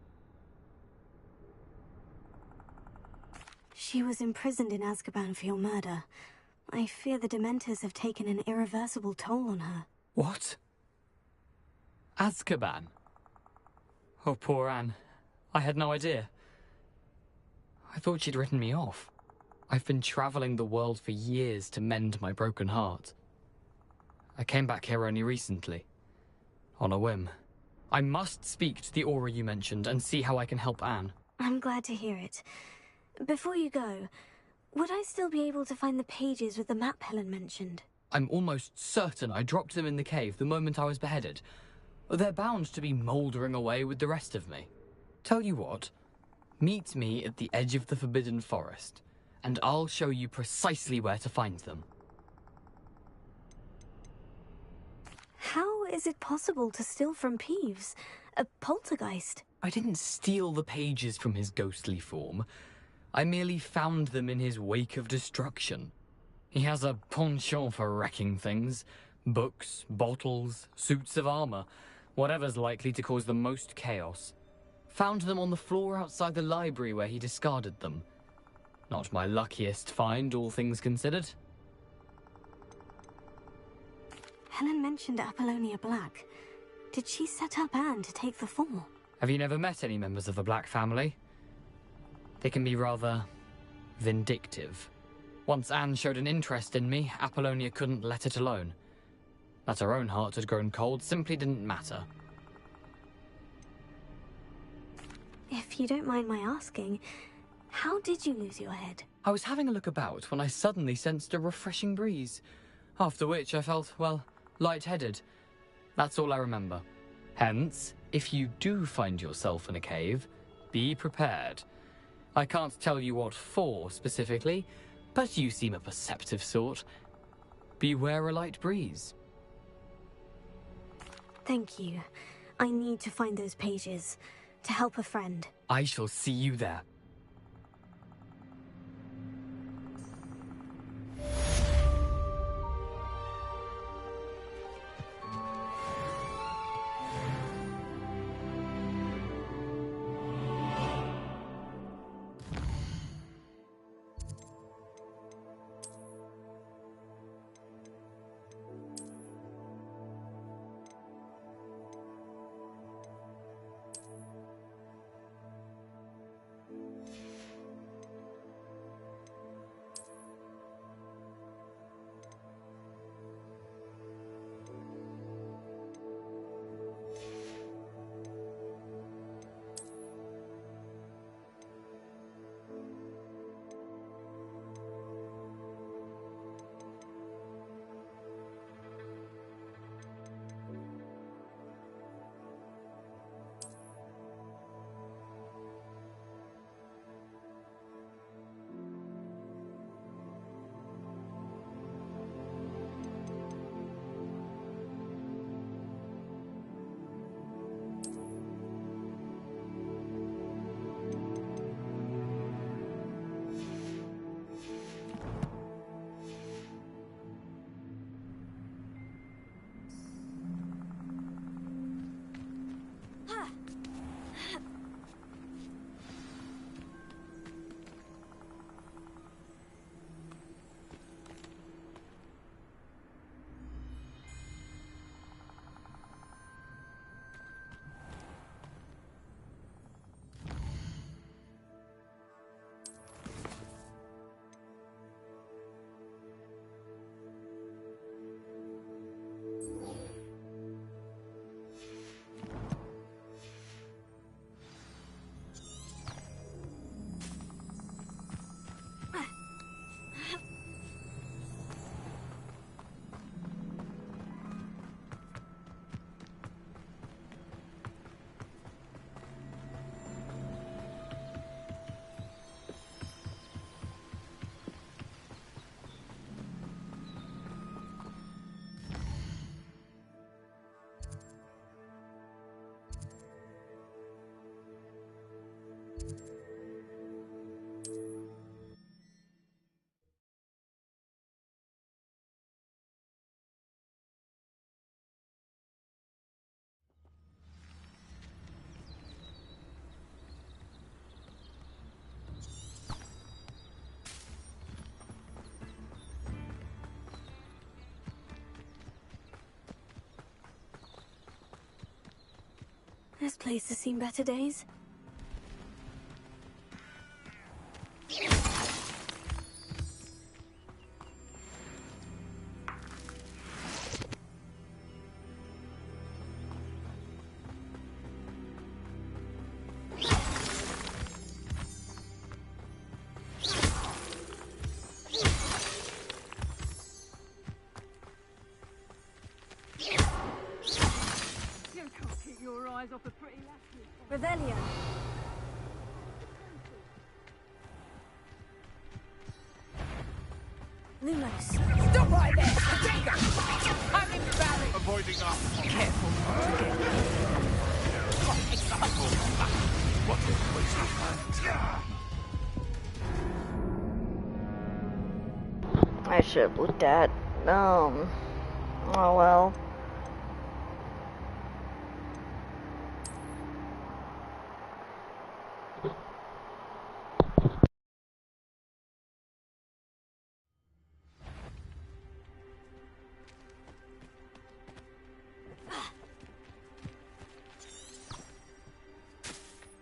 She was imprisoned in Azkaban for your murder. I fear the Dementors have taken an irreversible toll on her. What? Azkaban? Oh, poor Anne. I had no idea. I thought she'd written me off. I've been traveling the world for years to mend my broken heart. I came back here only recently. On a whim. I must speak to the Aura you mentioned and see how I can help Anne. I'm glad to hear it. Before you go, would I still be able to find the pages with the map Helen mentioned? I'm almost certain I dropped them in the cave the moment I was beheaded. They're bound to be mouldering away with the rest of me. Tell you what, meet me at the edge of the Forbidden Forest, and I'll show you precisely where to find them. How is it possible to steal from Peeves? A poltergeist? I didn't steal the pages from his ghostly form. I merely found them in his wake of destruction. He has a penchant for wrecking things. Books, bottles, suits of armor, whatever's likely to cause the most chaos. Found them on the floor outside the library where he discarded them. Not my luckiest find, all things considered. Helen mentioned Apollonia Black. Did she set up Anne to take the fall? Have you never met any members of the Black family? They can be rather vindictive. Once Anne showed an interest in me, Apollonia couldn't let it alone. That her own heart had grown cold simply didn't matter. If you don't mind my asking, how did you lose your head? I was having a look about when I suddenly sensed a refreshing breeze. After which I felt, well, lightheaded. That's all I remember. Hence, if you do find yourself in a cave, be prepared. I can't tell you what for specifically, but you seem a perceptive sort. Beware a light breeze. Thank you. I need to find those pages to help a friend. I shall see you there. This place has seen better days. Off a pretty lassie. Revelio. Lumos. Stop right there! Digger! I'm in the valley! Avoiding us. Careful. What a waste of time. I should have looked at, oh well.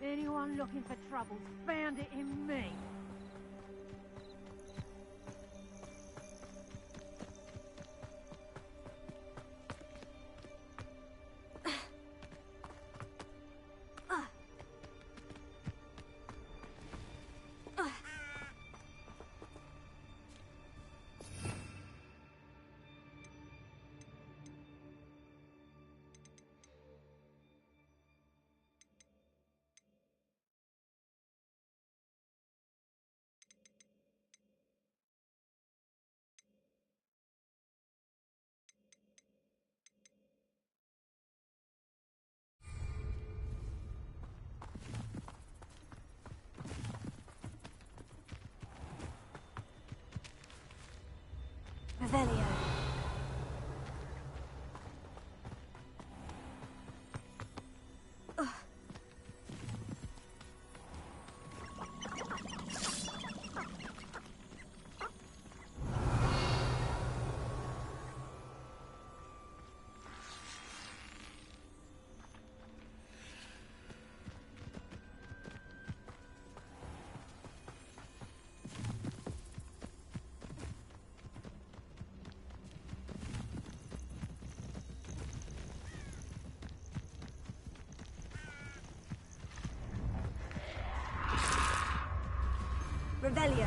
Anyone looking for trouble found it in me. Revelio. Revelio.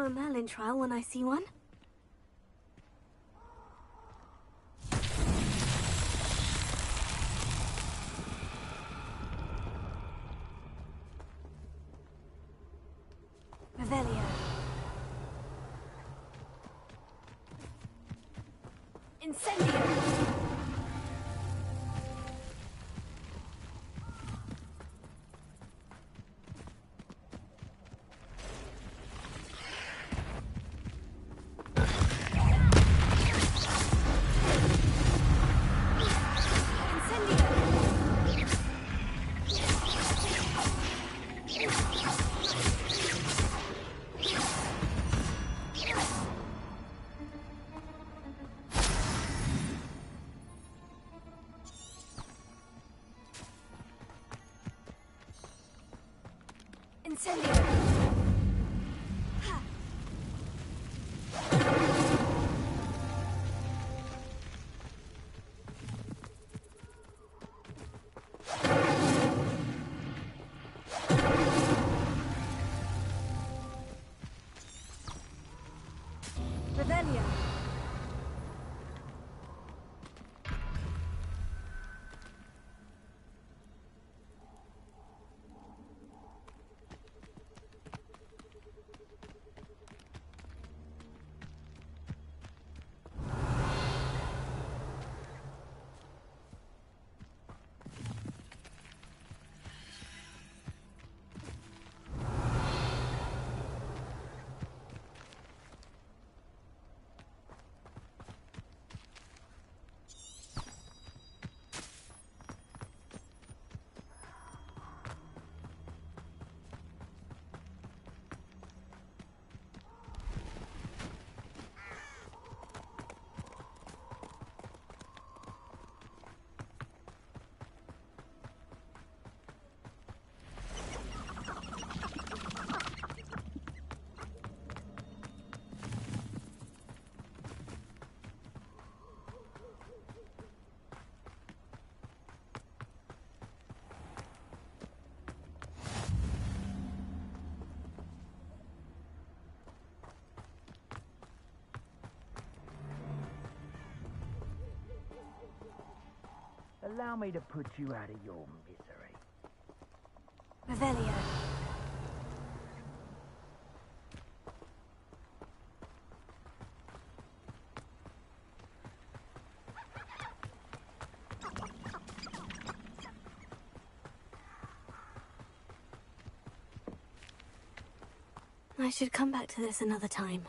a Merlin trial when I see one. Revelio. Incendio. Revelio. Allow me to put you out of your misery. Revelio. I should come back to this another time.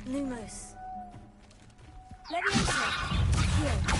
Lumos. Leviosa. Heal.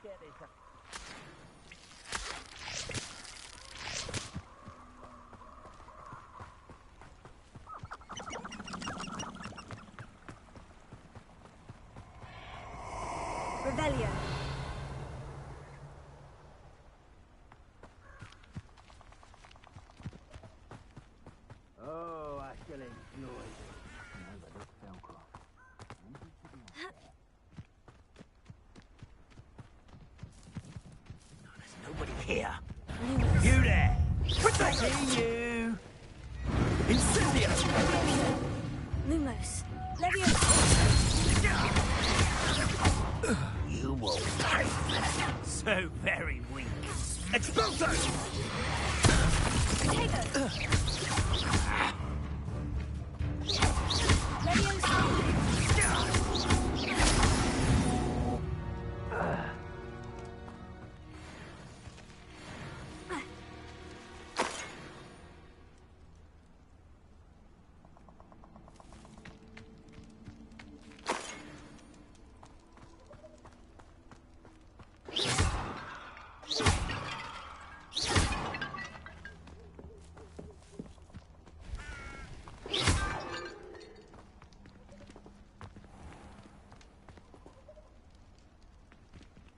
get this. Revelio. Oh, I still enjoy this. No, but it's Velcro. There's nobody here. You there! I see you! Incendio! Lumos. You will pay for that. So very weak. Expulso!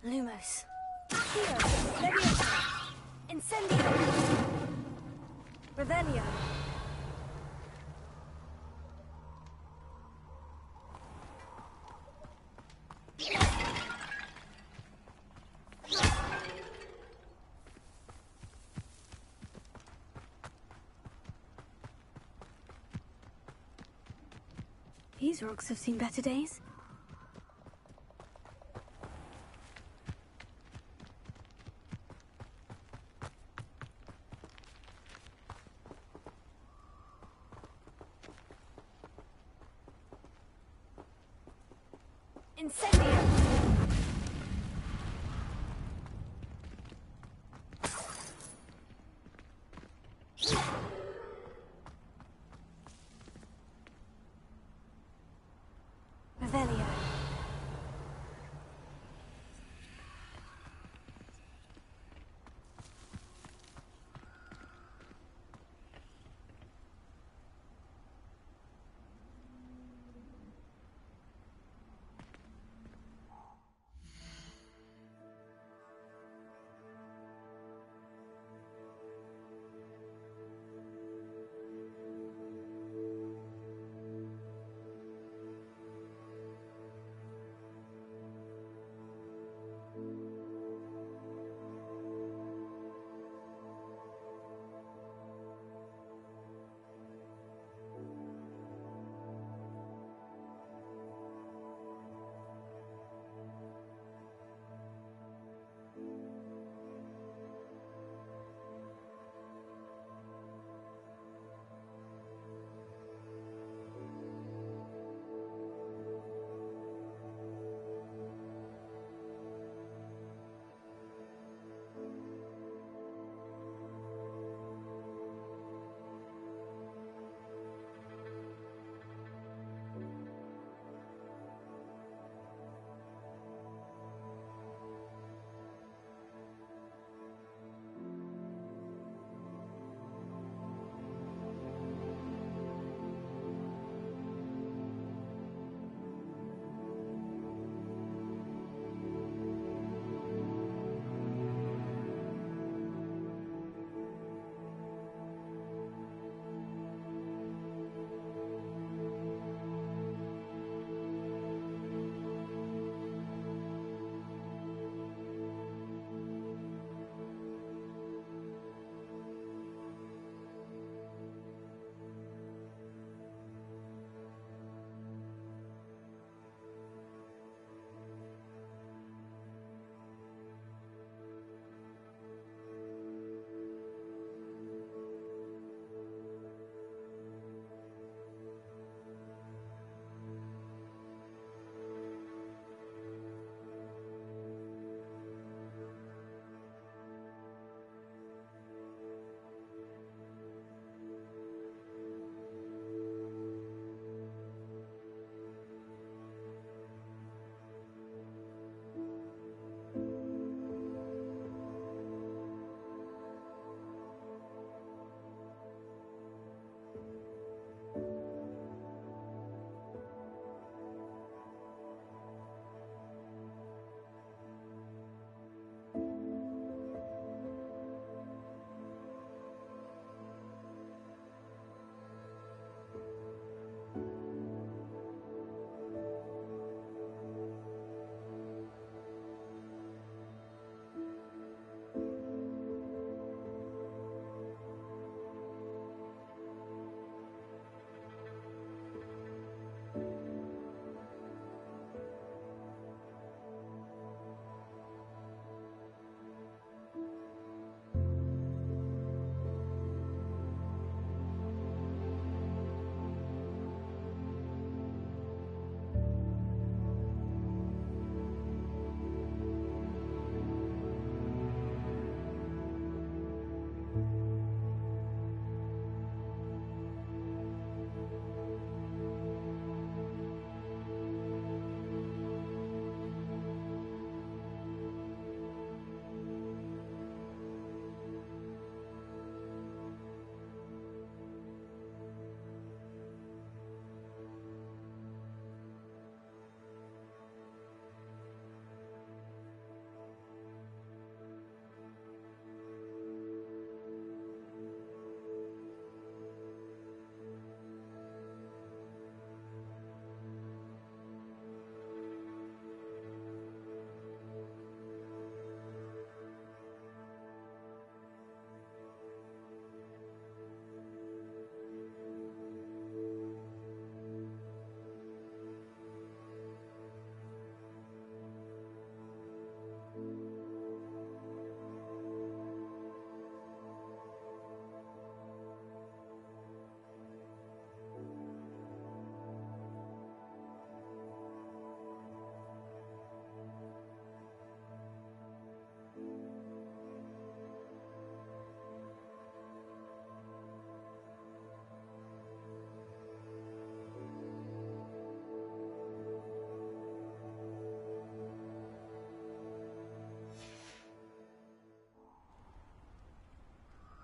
Lumos. Incendio. Revelio. These rocks have seen better days. Incendio. Revelio.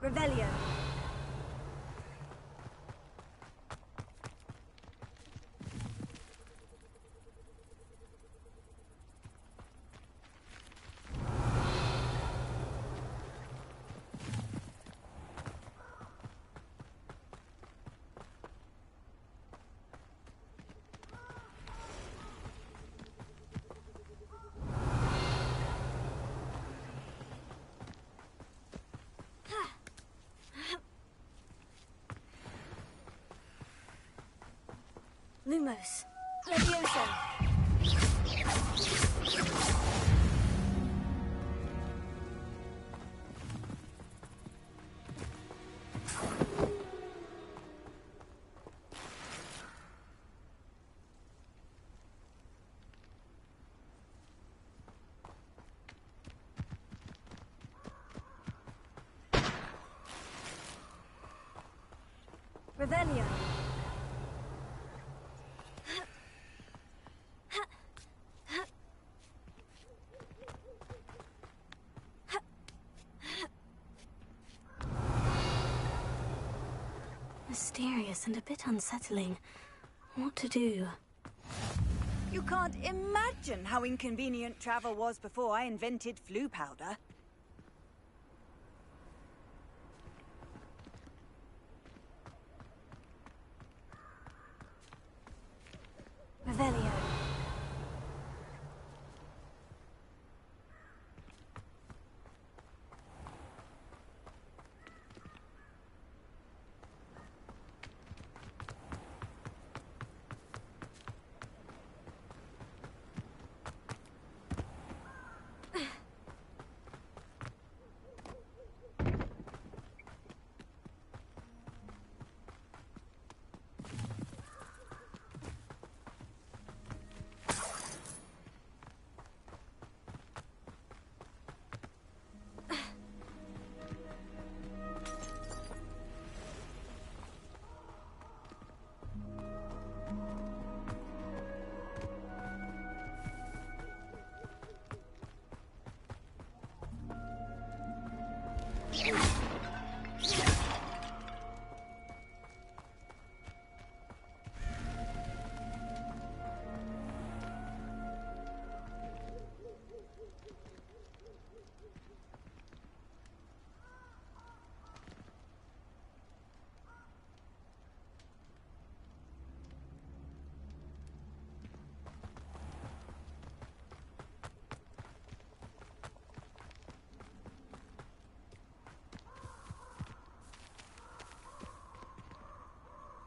Revelio. Lumos. Leviosa. Revelio. Mysterious and a bit unsettling. What to do? You can't imagine how inconvenient travel was before I invented flu powder. Revelio.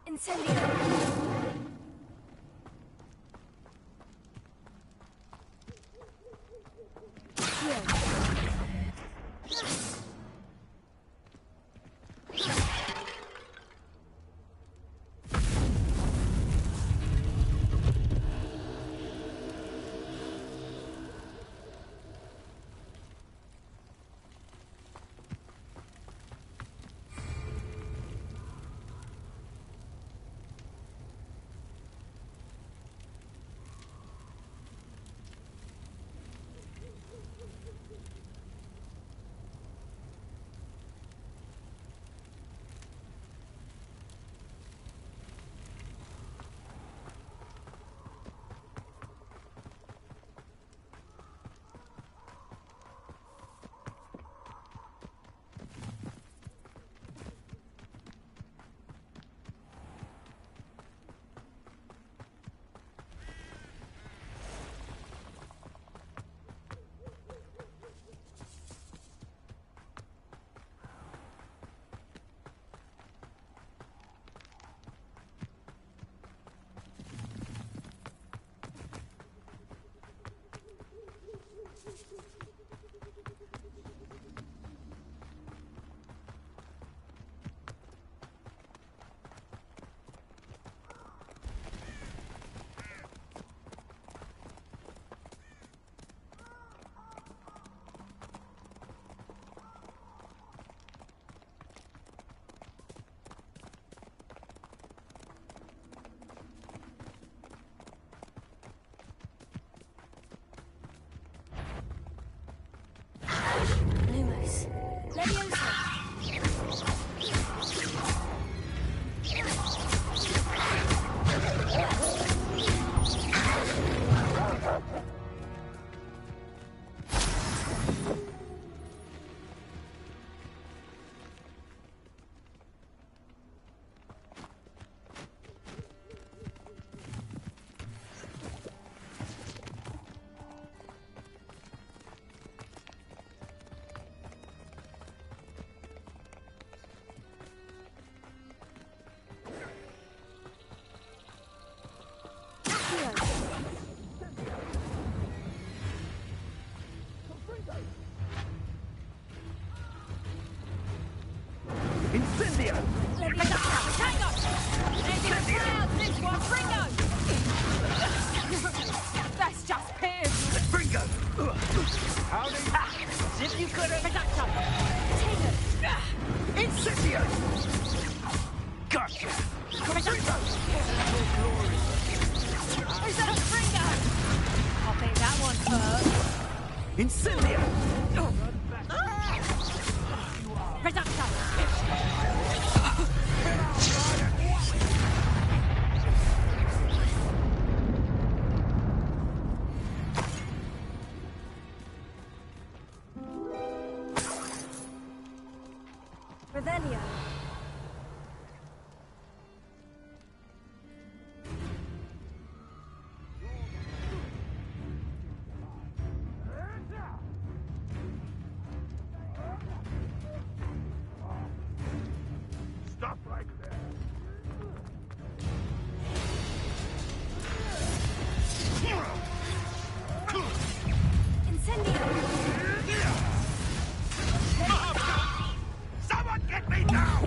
Incendio. Incendio! Reducto! Revelio. Stop right there. Someone get me down!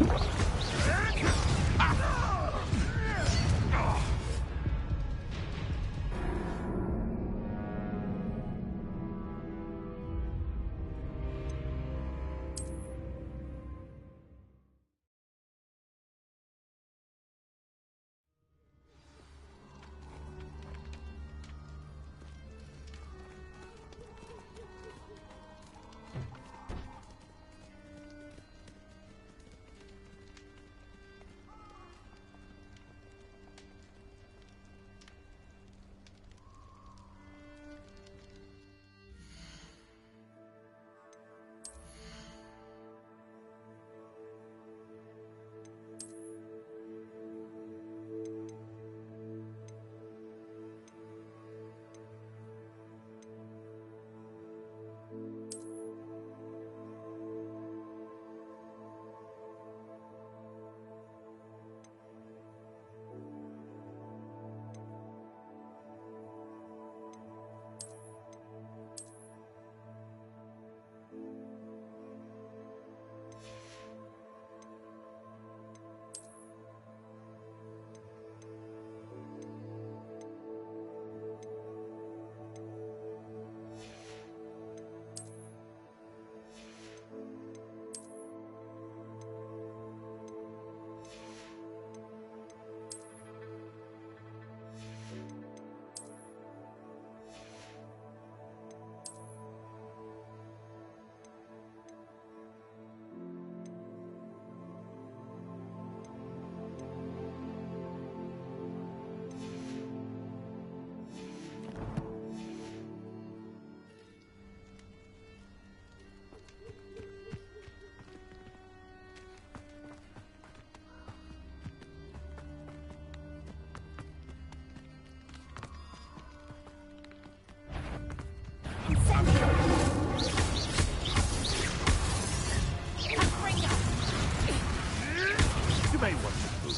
You may want to move.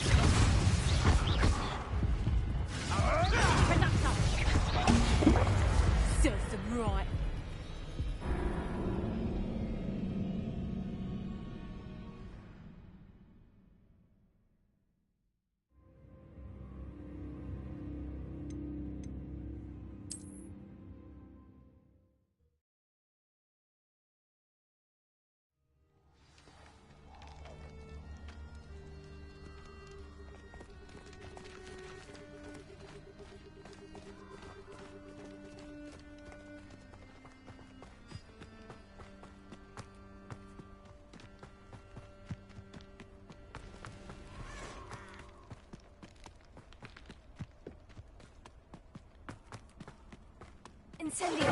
Serves them right. Incendio!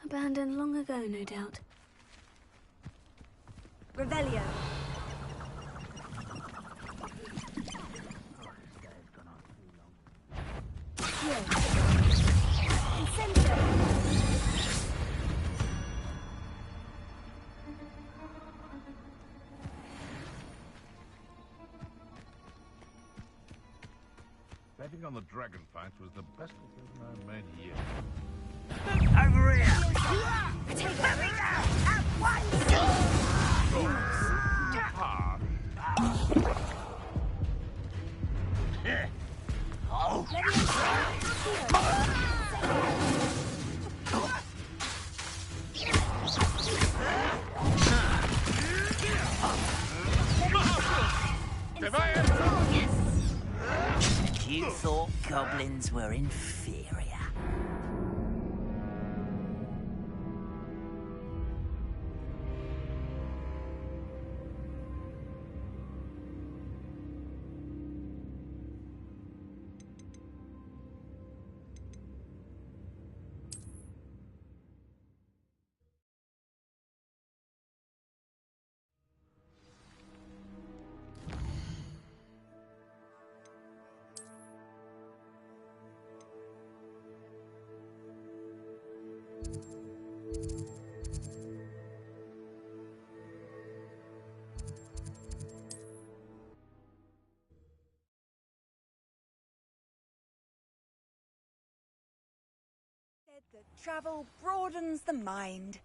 Abandoned long ago, no doubt. Revelio. Incendio. Betting on the dragon fights was the best decision I've made yet. Over here! Potato. At once! Pass. If I had told you... And you thought goblins were inferior. Said that travel broadens the mind.